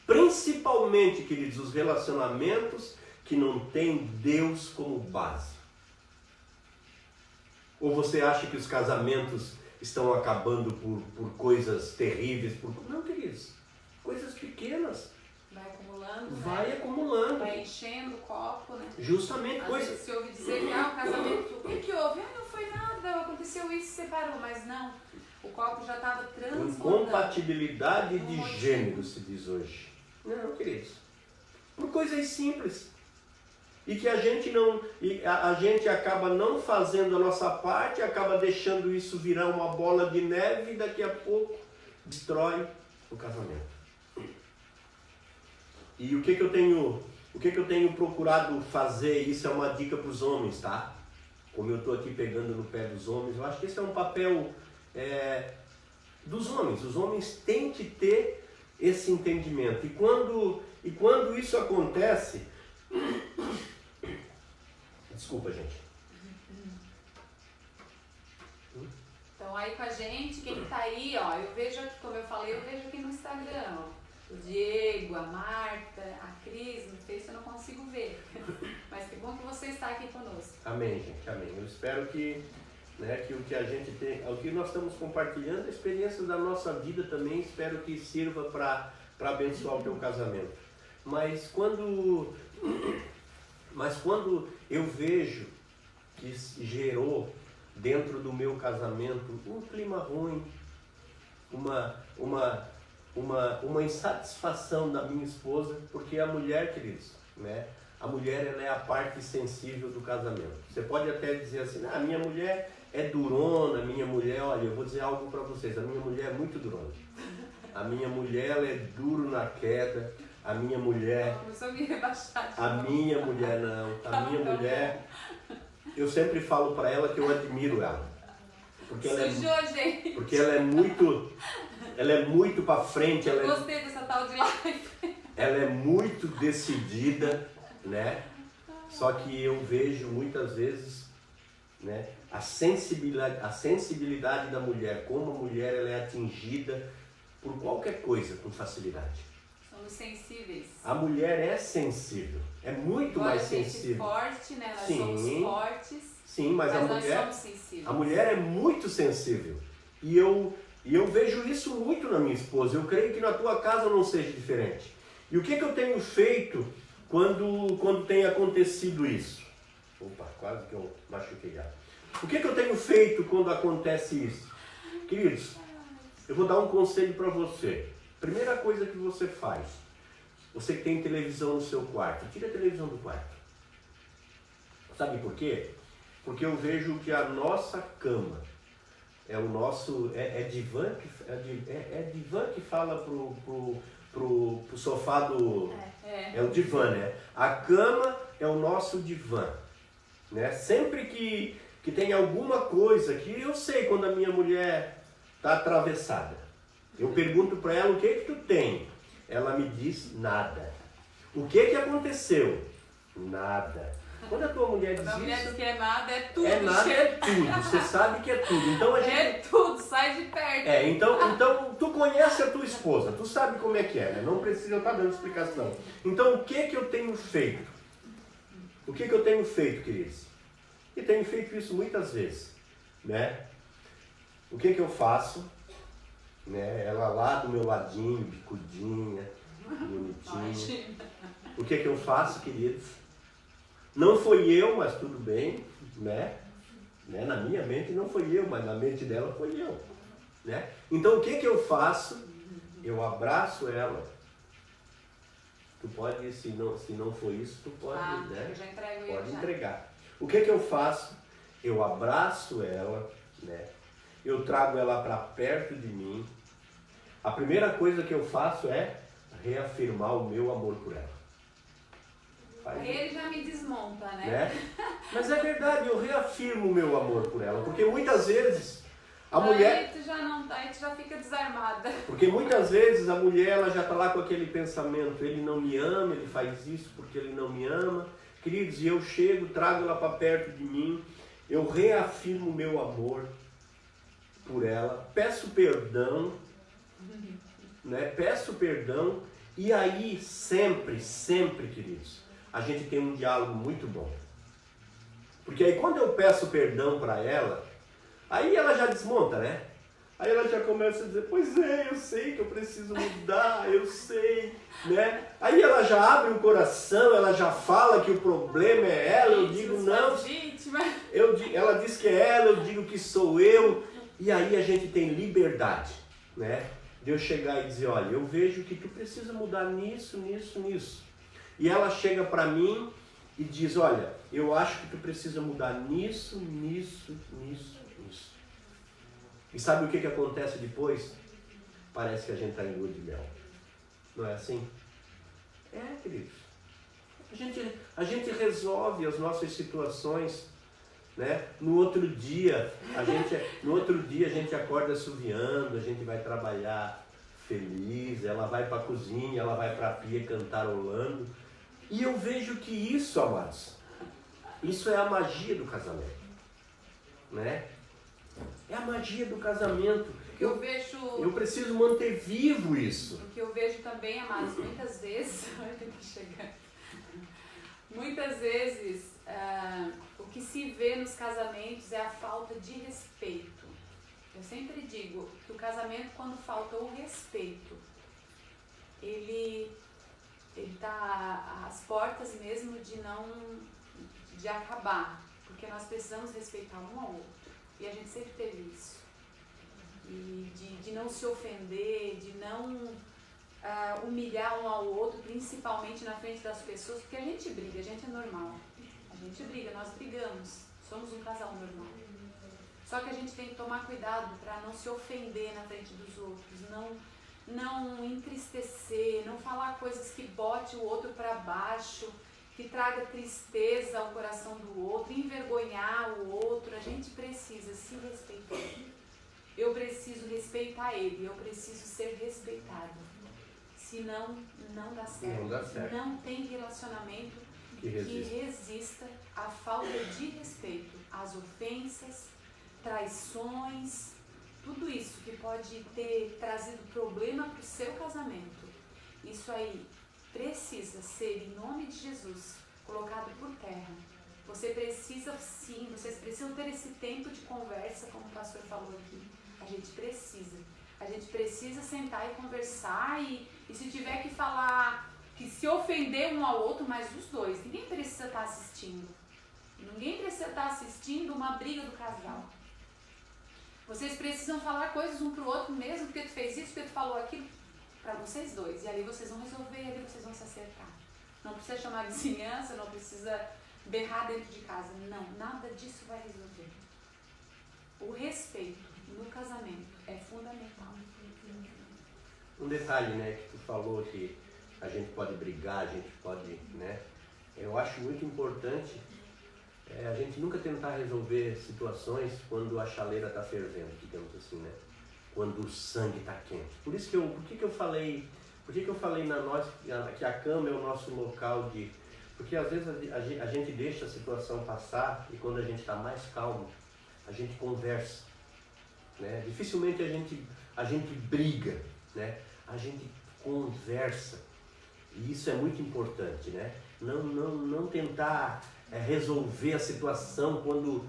Principalmente, queridos, os relacionamentos que não têm Deus como base. Ou você acha que os casamentos estão acabando por coisas terríveis? Não, queridos. Coisas pequenas. Vai acumulando, Vai né? acumulando. Vai enchendo o copo, né? Justamente Às coisas. vezes se ouve dizer que o casamento, o que houve? Não foi nada, aconteceu isso, separou, mas não. O copo já estava transbordando. Incompatibilidade de gênero, se diz hoje. Não, queridos. Por coisas simples. E que a gente não, a gente acaba não fazendo a nossa parte, acaba deixando isso virar uma bola de neve e daqui a pouco destrói o casamento. E o que eu tenho procurado fazer, isso é uma dica para os homens, tá? Como eu estou aqui pegando no pé dos homens, eu acho que esse é um papel dos homens. Os homens têm que ter esse entendimento. E quando isso acontece... Desculpa, gente. Então aí com a gente, quem tá aí, ó, eu vejo aqui, como eu falei, eu vejo aqui no Instagram, ó, o Diego, a Marta, a Cris, no Face eu não consigo ver. Mas que bom que você está aqui conosco. Amém, gente, amém. Eu espero que o que a gente tem, o que nós estamos compartilhando, a experiência da nossa vida também, espero que sirva para abençoar o teu casamento. Mas quando eu vejo que gerou dentro do meu casamento um clima ruim, uma insatisfação da minha esposa, porque a mulher, queridos, né? A mulher, ela é a parte sensível do casamento. Você pode até dizer assim, a minha mulher é durona, a minha mulher, olha, eu vou dizer algo para vocês, a minha mulher é muito durona. A minha mulher, ela é duro na queda. A minha mulher... Começou a me rebaixar. A minha mulher não. A minha mulher... Eu sempre falo para ela que eu admiro ela. Porque ela é muito para frente. Eu gostei dessa tal de live. Ela é muito decidida, né? Só que eu vejo muitas vezes, né, a sensibilidade da mulher, como a mulher ela é atingida por qualquer coisa com facilidade. Somos sensíveis. A mulher é sensível, é muito mais sensível. Forte, né? Nós sim, somos fortes. Sim, mas nós somos sensíveis. A mulher é muito sensível. E eu vejo isso muito na minha esposa. Eu creio que na tua casa não seja diferente. E o que eu tenho feito quando tem acontecido isso? Opa, quase que eu machuquei já. O que eu tenho feito quando acontece isso? Queridos, eu vou dar um conselho para você. Primeira coisa que você faz, você que tem televisão no seu quarto, tira a televisão do quarto. Sabe por quê? Porque eu vejo que a nossa cama é o nosso... É divã que fala pro sofá do... É o divã, né? A cama é o nosso divã. Né? Sempre que tem alguma coisa que eu sei quando a minha mulher está atravessada. Eu pergunto para ela, o que tu tem? Ela me diz nada. O que aconteceu? Nada. Quando a tua mulher diz isso... A mulher diz que é nada, é tudo. É nada, é tudo. Você sabe que é tudo. Então a gente... É tudo, sai de perto. Então tu conhece a tua esposa, tu sabe como é que é, né? Não precisa eu estar dando explicação. Então o que eu tenho feito? O que eu tenho feito, queridos? E tenho feito isso muitas vezes, né? O que eu faço? Né? Ela lá do meu ladinho, bicudinha, bonitinha. O que eu faço, queridos? Não foi eu, mas tudo bem, né? Na minha mente não foi eu, mas na mente dela foi eu, né? Então o que eu faço? Eu abraço ela. Tu pode, se não for isso, tu pode, né? Eu já entrego pode entregar. O que eu faço? Eu abraço ela, né? Eu trago ela para perto de mim. A primeira coisa que eu faço é reafirmar o meu amor por ela. Ele já me desmonta, né? Mas é verdade, eu reafirmo o meu amor por ela, porque muitas vezes a mulher... Aí tu já fica desarmada. Porque muitas vezes a mulher ela já está lá com aquele pensamento, ele não me ama, ele faz isso porque ele não me ama. Queridos, e eu chego, trago ela para perto de mim, eu reafirmo o meu amor por ela, peço perdão, né? Peço perdão, e aí sempre, queridos, a gente tem um diálogo muito bom. Porque aí quando eu peço perdão para ela, Aí ela já desmonta, né? Aí ela já começa a dizer, pois é, eu sei que eu preciso mudar, eu sei, né? Aí ela já abre o coração, ela já fala que o problema é ela, eu digo não. Ela diz que é ela, eu digo que sou eu. E aí a gente tem liberdade, né? De eu chegar e dizer, olha, eu vejo que tu precisa mudar nisso, nisso, nisso. E ela chega para mim e diz, olha, eu acho que tu precisa mudar nisso, nisso, nisso, nisso. E sabe o que acontece depois? Parece que a gente está em lua de mel. Não é assim? É, queridos. A gente resolve as nossas situações, né? No outro dia a gente acorda assoviando, a gente vai trabalhar feliz, ela vai para a cozinha, ela vai para a pia cantarolando. E eu vejo que isso, amados, isso é a magia do casamento, né? É a magia do casamento. Eu preciso manter vivo isso. O que eu vejo também, amados, muitas vezes, muitas vezes, o que se vê nos casamentos é a falta de respeito. Eu sempre digo que o casamento, quando falta o respeito, ele está às portas mesmo de acabar, porque nós precisamos respeitar um ao outro. E a gente sempre teve isso. E de não se ofender, de não humilhar um ao outro, principalmente na frente das pessoas, porque a gente briga, a gente é normal. A gente briga, nós brigamos, somos um casal normal. Só que a gente tem que tomar cuidado para não se ofender na frente dos outros, não entristecer, não falar coisas que bote o outro para baixo, que traga tristeza ao coração do outro, envergonhar o outro. A gente precisa se respeitar. Eu preciso respeitar ele, eu preciso ser respeitado. Senão, não dá certo. Não dá certo. Não tem relacionamento que resista à falta de respeito, às ofensas, traições, tudo isso que pode ter trazido problema para o seu casamento. Isso aí precisa ser, em nome de Jesus, colocado por terra. Você precisa sim, vocês precisam ter esse tempo de conversa, como o pastor falou aqui. A gente precisa sentar e conversar e se tiver que falar, que se ofender um ao outro, mas os dois, ninguém precisa estar assistindo. Ninguém precisa estar assistindo uma briga do casal. Vocês precisam falar coisas um pro outro mesmo, porque tu fez isso, porque tu falou aquilo, para vocês dois. E ali vocês vão resolver, ali vocês vão se acertar. Não precisa chamar de vizinhança, não precisa berrar dentro de casa. Não, nada disso vai resolver. O respeito no casamento é fundamental. Um detalhe, né, que tu falou que a gente pode brigar, a gente pode, né? Eu acho muito importante a gente nunca tentar resolver situações quando a chaleira está fervendo, digamos assim, né? Quando o sangue está quente. Por que eu falei que a cama é o nosso local de... Porque às vezes a gente deixa a situação passar e quando a gente está mais calmo, a gente conversa, né? Dificilmente a gente briga, né? A gente conversa. E isso é muito importante, né? Não tentar resolver a situação quando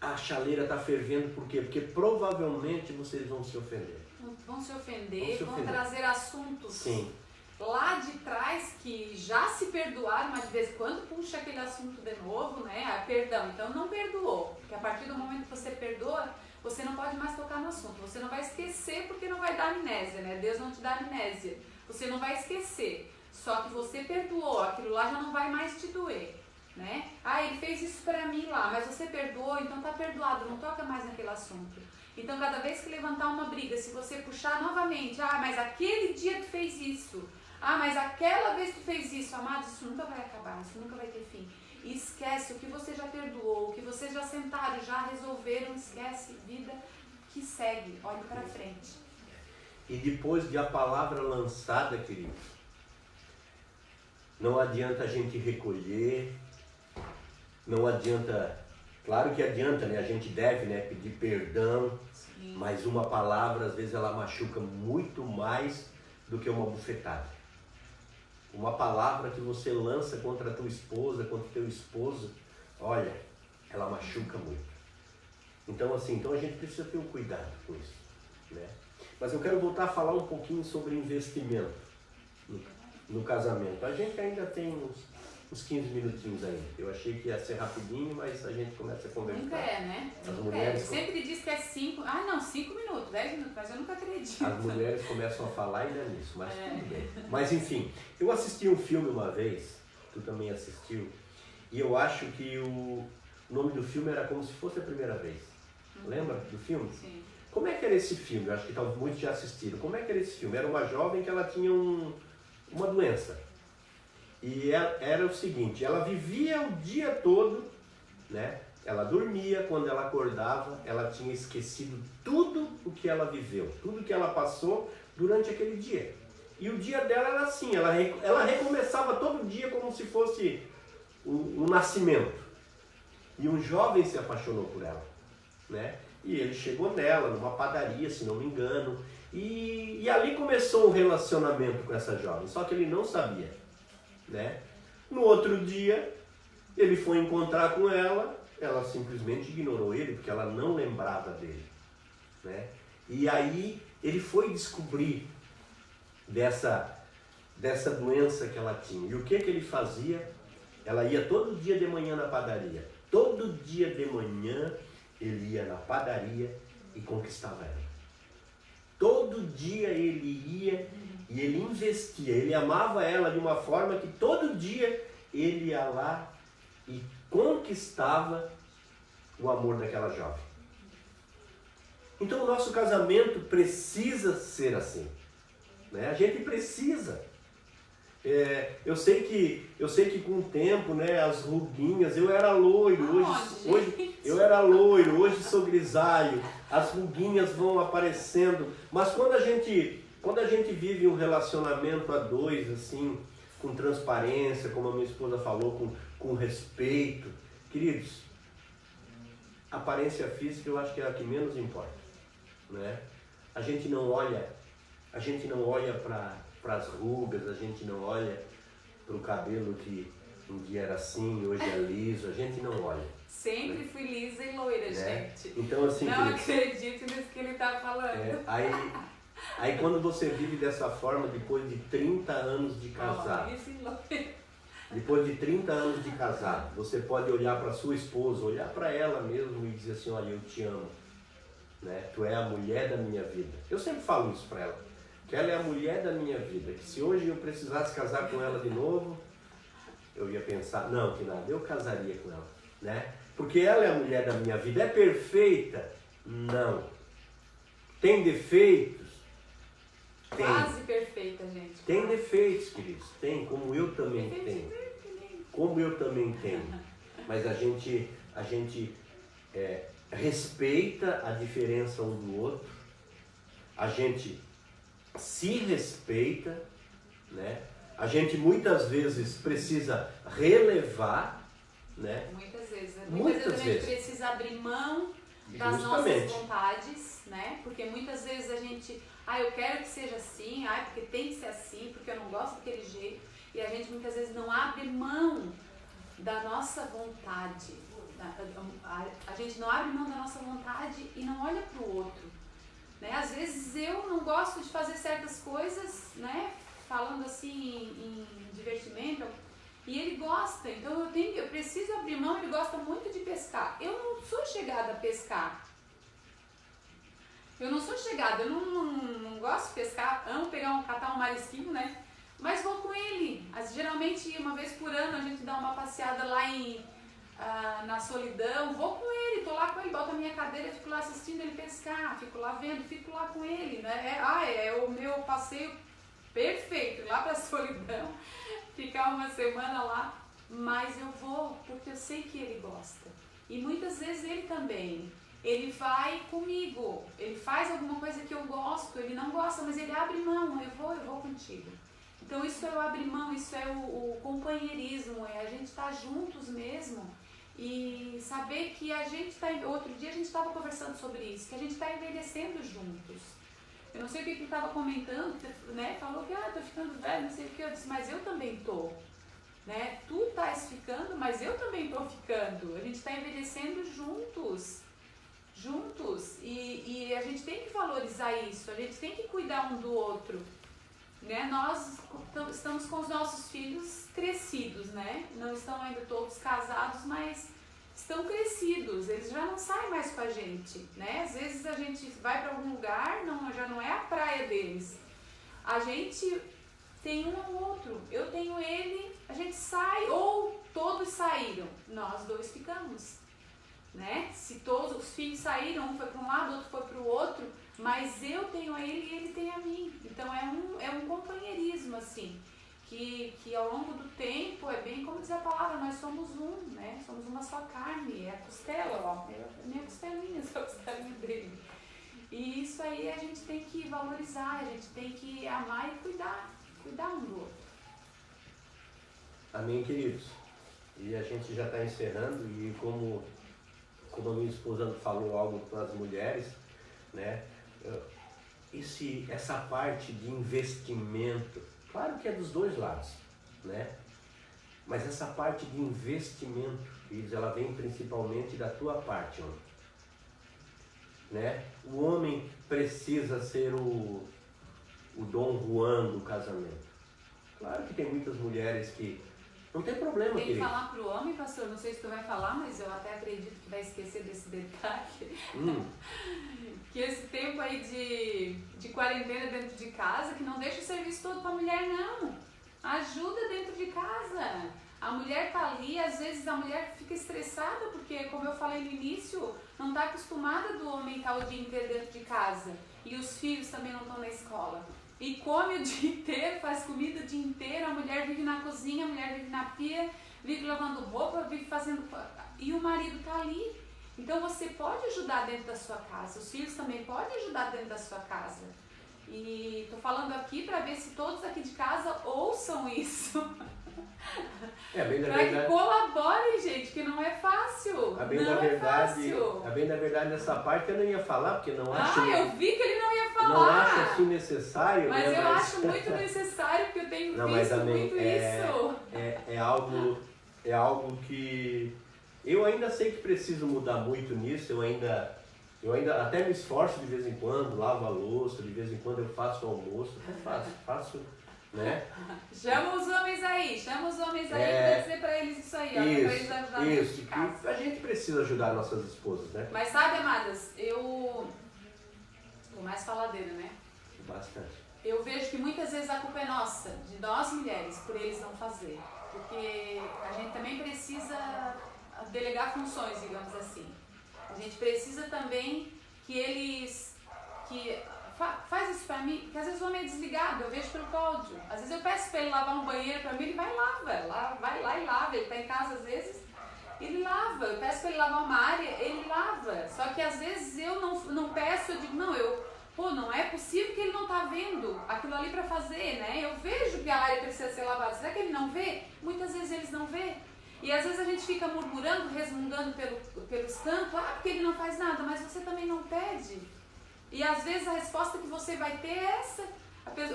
a chaleira está fervendo. Por quê? Porque provavelmente vocês vão se ofender. Vão se ofender, vão trazer assuntos Sim. lá de trás que já se perdoaram, mas de vez em quando puxa aquele assunto de novo, né? Perdão, então não perdoou. Porque a partir do momento que você perdoa, você não pode mais tocar no assunto. Você não vai esquecer porque não vai dar amnésia, né? Deus não te dá amnésia. Você não vai esquecer. Só que você perdoou, aquilo lá já não vai mais te doer, né? Ele fez isso pra mim lá, mas você perdoou, então tá perdoado, não toca mais naquele assunto. Então cada vez que levantar uma briga, se você puxar novamente, mas aquele dia tu fez isso, mas aquela vez tu fez isso, amados, isso nunca vai acabar, isso nunca vai ter fim. E esquece o que você já perdoou, o que vocês já sentaram, já resolveram, esquece, vida que segue, olhe pra frente. E depois de a palavra lançada, queridos, não adianta a gente recolher, não adianta, claro que adianta, né? A gente deve, né, pedir perdão, sim, mas uma palavra, às vezes, ela machuca muito mais do que uma bufetada. Uma palavra que você lança contra a tua esposa, contra o teu esposo, olha, ela machuca muito. Então assim, então a gente precisa ter um cuidado com isso, né? Mas eu quero voltar a falar um pouquinho sobre investimento no casamento. A gente ainda tem uns 15 minutinhos ainda. Eu achei que ia ser rapidinho, mas a gente começa a conversar. Nunca é, né? As Nunca mulheres é. Sempre diz que é 5. Ah, não, 5 minutos, 10 minutos, mas eu nunca acredito. As mulheres começam a falar ainda nisso, mas tudo bem. Mas enfim, eu assisti um filme uma vez, tu também assistiu, e eu acho que o nome do filme era Como Se Fosse a Primeira Vez. Lembra do filme? Sim. Como é que era esse filme? Eu acho que talvez muitos já assistiram. Como é que era esse filme? Era uma jovem que ela tinha uma doença. E era o seguinte, ela vivia o dia todo, né? Ela dormia, quando ela acordava, ela tinha esquecido tudo o que ela viveu, tudo que ela passou durante aquele dia. E o dia dela era assim, ela recomeçava todo dia como se fosse um nascimento. E um jovem se apaixonou por ela, né? E ele chegou nela, numa padaria, se não me engano, e ali começou um relacionamento com essa jovem, só que ele não sabia, né? No outro dia, ele foi encontrar com ela simplesmente ignorou ele, porque ela não lembrava dele, né? E aí ele foi descobrir dessa doença que ela tinha. E o que ele fazia? Ela ia todo dia de manhã na padaria. Todo dia de manhã ele ia na padaria e conquistava ela. Todo dia ele ia e ele investia. Ele amava ela de uma forma que todo dia ele ia lá e conquistava o amor daquela jovem. Então o nosso casamento precisa ser assim, né? A gente precisa. Eu sei que com o tempo, né, as ruguinhas, eu era loiro, hoje eu era loiro, hoje sou grisalho, as ruguinhas vão aparecendo, mas quando a gente vive um relacionamento a dois, assim, com transparência, como a minha esposa falou, com respeito, queridos, a aparência física eu acho que é a que menos importa, né? A gente não olha para as rugas, a gente não olha para o cabelo que um dia era assim, hoje é liso, a gente não olha. Sempre fui lisa e loira, né? gente. Então, assim, não acredito nisso que ele está falando. Aí quando você vive dessa forma, depois de 30 anos de casado, depois de 30 anos de casado, você pode olhar para sua esposa, olhar para ela mesmo e dizer assim, olha, eu te amo, né? Tu é a mulher da minha vida. Eu sempre falo isso para ela, que ela é a mulher da minha vida, que se hoje eu precisasse casar com ela de novo, eu ia pensar, não, que nada, eu casaria com ela, né? Porque ela é a mulher da minha vida. É perfeita? Não. Tem defeitos? Tem. Quase perfeita, gente. Tem defeitos, queridos. Tem, como eu também tenho. Como eu também tenho. Mas a gente respeita a diferença um do outro. A gente se respeita, né? A gente muitas vezes precisa relevar, né? Muitas vezes a gente precisa abrir mão das nossas vontades, né? Porque muitas vezes a gente, eu quero que seja assim, porque tem que ser assim, porque eu não gosto daquele jeito. E a gente muitas vezes não abre mão da nossa vontade. A gente não abre mão da nossa vontade e não olha para o outro, né? Às vezes eu não gosto de fazer certas coisas, né? Falando assim em divertimento, e ele gosta, então eu preciso abrir mão. Ele gosta muito de pescar. Eu não sou chegada a pescar. Eu não gosto de pescar, amo catar um marisquinho, né? Mas vou com ele. Geralmente, uma vez por ano, a gente dá uma passeada lá na Solidão. Vou com ele, tô lá com ele, boto a minha cadeira, fico lá assistindo ele pescar, fico lá vendo, fico lá com ele, né? É o meu passeio perfeito, ir lá pra Solidão, ficar uma semana lá, mas eu vou porque eu sei que ele gosta. E muitas vezes ele também, ele vai comigo, ele faz alguma coisa que eu gosto, ele não gosta, mas ele abre mão, eu vou contigo. Então isso é o abrir mão, isso é o companheirismo, é a gente estar juntos mesmo e saber que a gente está, outro dia a gente estava conversando sobre isso, que a gente está envelhecendo juntos. Eu não sei o que ele estava comentando, né? Falou que tô ficando velho, não sei o que. Eu disse, mas eu também tô, né? Tu estás ficando, mas eu também tô ficando. A gente está envelhecendo juntos. juntos e a gente tem que valorizar isso, a gente tem que cuidar um do outro, né? Nós estamos com os nossos filhos crescidos, né? Não estão ainda todos casados, mas estão crescidos, eles já não saem mais com a gente, né? Às vezes a gente vai para algum lugar, já não é a praia deles, a gente tem um ao outro, eu tenho ele, a gente sai, ou todos saíram, nós dois ficamos, né? Se todos os filhos saíram, um foi para um lado, outro foi para o outro, mas eu tenho a ele e ele tem a mim. Então é um companheirismo assim, que ao longo do tempo é bem como diz a palavra, nós somos um, né? Somos uma só carne, é a costela, ó, é a minha costelinha, essa costelinha dele. E isso aí a gente tem que valorizar, a gente tem que amar e cuidar um do outro. Amém, queridos. E a gente já está encerrando e como a minha esposa falou algo para as mulheres, né? Essa parte de investimento, claro que é dos dois lados, né? Mas essa parte de investimento, queridos, ela vem principalmente da tua parte, homem. Né? O homem precisa ser o Dom Juan do casamento. Claro que tem muitas mulheres que não tem problema, tem que querido. falar pro homem, pastor, não sei se tu vai falar, mas eu até acredito que vai esquecer desse detalhe. Que esse tempo aí de quarentena dentro de casa, que não deixa o serviço todo pra mulher, não. Ajuda dentro de casa. A mulher tá ali, às vezes a mulher fica estressada, porque, como eu falei no início, não tá acostumada do homem estar o dia inteiro dentro de casa. E os filhos também não estão na escola. E come o dia inteiro, faz comida o dia inteiro, a mulher vive na cozinha, a mulher vive na pia, vive lavando roupa, vive fazendo... E o marido tá ali. Então você pode ajudar dentro da sua casa, os filhos também podem ajudar dentro da sua casa. E tô falando aqui para ver se todos aqui de casa ouçam isso. Bem da para verdade, que colaborem, gente, que não é fácil. A bem da verdade, nessa parte eu não ia falar, porque não acho... eu vi que ele não ia falar. Não acho assim necessário. Mas né? eu acho muito necessário, porque eu tenho visto muito isso. É algo que... Eu ainda sei que preciso mudar muito nisso, eu ainda até me esforço de vez em quando, lavo a louça, de vez em quando eu faço o almoço, faço, né? Chama os homens aí para dizer para eles isso aí, ó, para eles ajudarem dentro de casa. A gente precisa ajudar nossas esposas, né? Mas sabe, amadas, eu tô mais faladeira, né? Bastante. Eu vejo que muitas vezes a culpa é nossa, de nós mulheres, por eles não fazer. Porque a gente também precisa delegar funções, digamos assim. A gente precisa também que eles... faz isso pra mim, porque às vezes o homem é desligado, eu vejo pelo Cláudio. Às vezes eu peço pra ele lavar um banheiro pra mim, ele vai lá e lava. Ele tá em casa às vezes, ele lava. Eu peço pra ele lavar uma área, ele lava. Só que às vezes eu não peço, eu digo, não é possível que ele não tá vendo aquilo ali pra fazer, né? Eu vejo que a área precisa ser lavada. Será que ele não vê? Muitas vezes eles não vê. E às vezes a gente fica murmurando, resmungando pelos cantos, porque ele não faz nada, mas você também não pede. E às vezes a resposta que você vai ter é essa.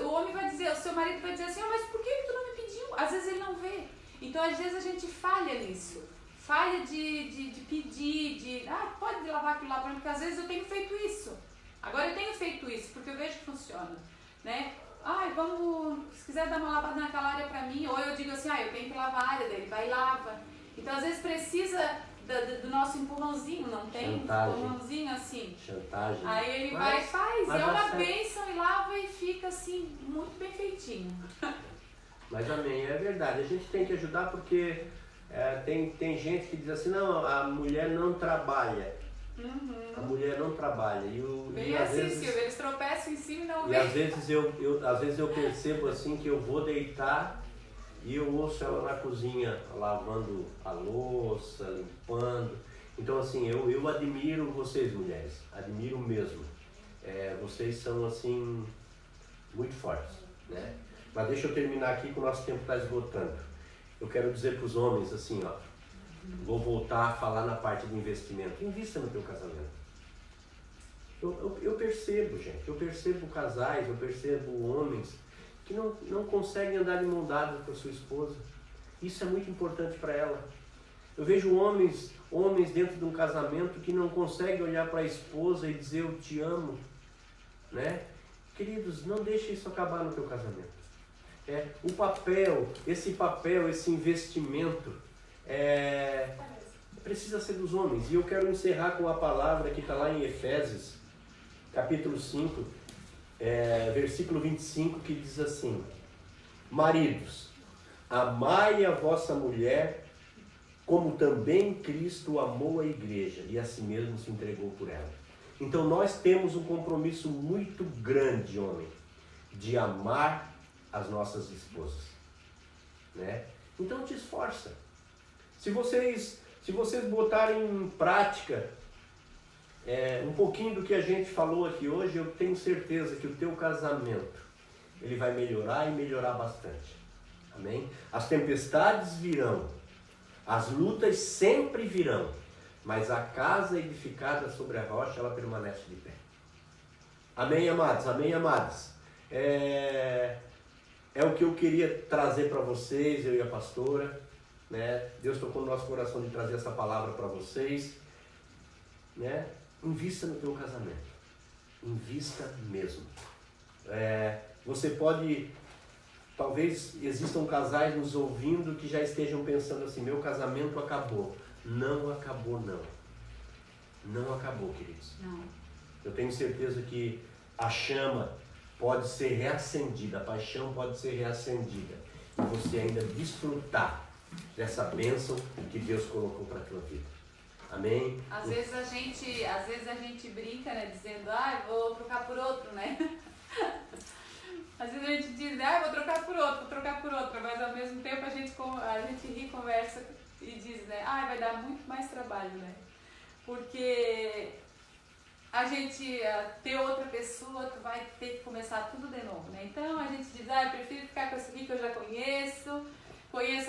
O homem vai dizer, o seu marido vai dizer assim, mas por que tu não me pediu? Às vezes ele não vê. Então às vezes a gente falha nisso. Falha de pedir, pode lavar aquilo lá pra mim, porque às vezes eu tenho feito isso. Agora eu tenho feito isso, porque eu vejo que funciona, né? Se quiser dar uma lavada naquela área pra mim, ou eu digo assim, eu tenho que lavar a área dele, vai e lava. Então às vezes precisa do nosso empurrãozinho, não tem? Chantagem. Um empurrãozinho assim. Chantagem. Aí ele vai e faz, é uma bênção e lava e fica assim, muito bem feitinho. Mas amém, é verdade, a gente tem que ajudar porque tem gente que diz assim, não, a mulher não trabalha. A mulher não trabalha. Bem assim, vezes, Silvia, eles tropeçam em cima e não vê. E às vezes eu percebo assim que eu vou deitar e eu ouço ela na cozinha lavando a louça, limpando. Então assim, eu admiro vocês mulheres, admiro mesmo. Vocês são assim, muito fortes, né? Mas deixa eu terminar aqui que o nosso tempo está esgotando. Eu quero dizer para os homens assim, vou voltar a falar na parte de investimento. Invista no teu casamento. Eu percebo, gente, eu percebo casais, eu percebo homens que não conseguem andar de mão dada com a sua esposa. Isso é muito importante para ela. Eu vejo homens dentro de um casamento que não conseguem olhar para a esposa e dizer eu te amo, né? Queridos, não deixe isso acabar no teu casamento. Esse investimento precisa ser dos homens. E eu quero encerrar com a palavra que está lá em Efésios, capítulo 5, versículo 25, que diz assim: maridos, amai a vossa mulher, como também Cristo amou a igreja e a si mesmo se entregou por ela. Então nós temos um compromisso muito grande, homem, de amar as nossas esposas, né? Então te esforça. Se vocês botarem em prática um pouquinho do que a gente falou aqui hoje, eu tenho certeza que o teu casamento ele vai melhorar e melhorar bastante. Amém? As tempestades virão, as lutas sempre virão, mas a casa edificada sobre a rocha, ela permanece de pé. Amém, amados? Amém, amadas? É o que eu queria trazer para vocês, eu e a pastora, né? Deus tocou no nosso coração de trazer essa palavra para vocês, né? Invista no teu casamento, invista mesmo. Você pode, talvez existam casais nos ouvindo que já estejam pensando assim: meu casamento acabou. Não acabou, não. Não acabou, queridos. Não. Eu tenho certeza que a chama pode ser reacendida, a paixão pode ser reacendida e você ainda desfrutar dessa bênção que Deus colocou para a tua vida. Amém? Às vezes a gente brinca, né, dizendo, vou trocar por outro, né? Às vezes a gente diz, vou trocar por outro, mas ao mesmo tempo a gente ri, conversa e diz, né, vai dar muito mais trabalho, né? Porque a gente ter outra pessoa, tu vai ter que começar tudo de novo, né? Então a gente diz, eu prefiro ficar com esse aqui que eu já conheço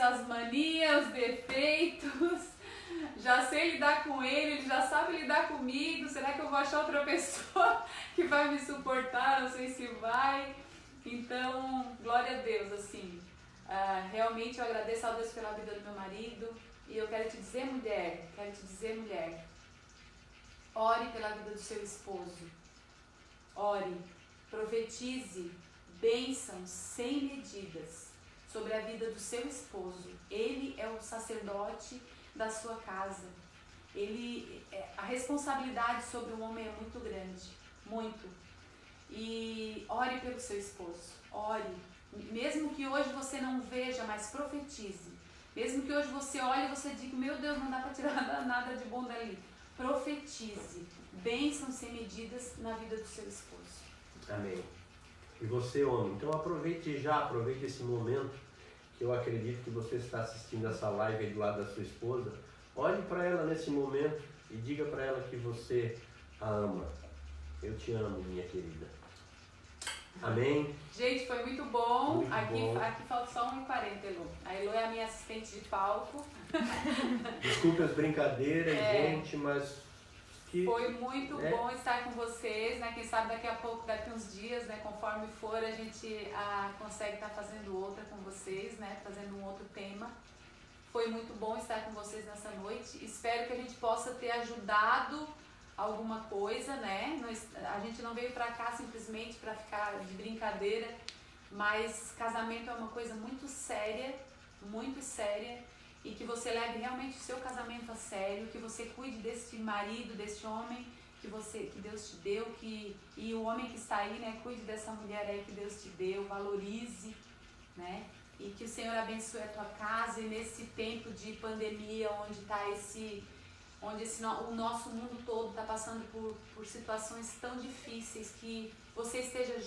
as manias, os defeitos, já sei lidar com ele já sabe lidar comigo, será que eu vou achar outra pessoa que vai me suportar? Não sei se vai. Então, glória a Deus, assim, realmente eu agradeço a Deus pela vida do meu marido, e eu quero te dizer, mulher, ore pela vida do seu esposo, ore, profetize bênçãos sem medidas sobre a vida do seu esposo. Ele é o sacerdote da sua casa. A responsabilidade sobre o homem é muito grande, muito. E ore pelo seu esposo, ore. Mesmo que hoje você não veja, mas profetize. Mesmo que hoje você olhe e você diga, meu Deus, não dá para tirar nada de bom dali. Profetize bênçãos sem medidas na vida do seu esposo. Amém. E você, homem, então aproveite esse momento, que eu acredito que você está assistindo essa live aí do lado da sua esposa. Olhe para ela nesse momento e diga para ela que você a ama. Eu te amo, minha querida. Amém? Gente, foi muito bom. Muito bom. Aqui falta só 1h40, Elo. A Elo é a minha assistente de palco. Desculpe as brincadeiras, gente, mas... Foi muito bom estar com vocês, né? Quem sabe daqui a pouco, daqui uns dias, né? Conforme for, a gente consegue estar fazendo outra com vocês, né? Fazendo um outro tema. Foi muito bom estar com vocês nessa noite. Espero que a gente possa ter ajudado alguma coisa, né? A gente não veio pra cá simplesmente para ficar de brincadeira, mas casamento é uma coisa muito séria, e que você leve realmente o seu casamento a sério, que você cuide deste marido, deste homem que Deus te deu, e o homem que está aí, né, cuide dessa mulher aí que Deus te deu, valorize, né? E que o Senhor abençoe a tua casa, e nesse tempo de pandemia, onde o nosso mundo todo está passando por situações tão difíceis, que vocês estejam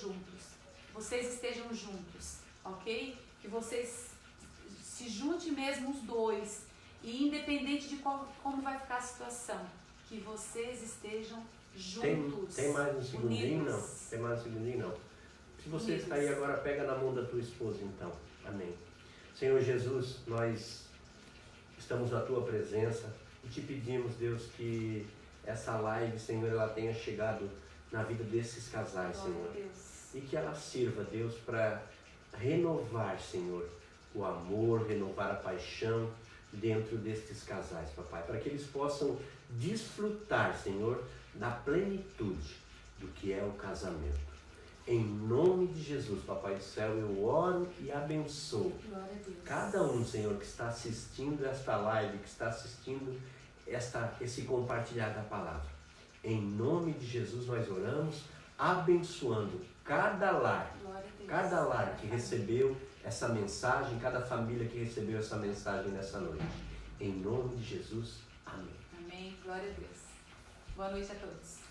juntos, ok? Que vocês se juntem mesmo os dois, e independente de como vai ficar a situação, que vocês estejam juntos. Tem mais um segundinho, unidos. não? Tem mais um segundinho, não. Se você Unidos. está aí agora, pega na mão da tua esposa, então. Amém. Senhor Jesus, nós estamos na tua presença e te pedimos, Deus, que essa live, Senhor, ela tenha chegado na vida desses casais, Senhor. E que ela sirva, Deus, para renovar, Senhor, o amor, renovar a paixão, dentro destes casais, papai, para que eles possam desfrutar, Senhor, da plenitude do que é o casamento. Em nome de Jesus, Papai do Céu, eu oro e abençoo Glória a Deus. cada um, Senhor, que está assistindo esta live, que está assistindo esse compartilhar da palavra. Em nome de Jesus nós oramos, abençoando cada lar que recebeu essa mensagem, cada família que recebeu essa mensagem nessa noite. Em nome de Jesus, amém. Amém. Glória a Deus. Boa noite a todos.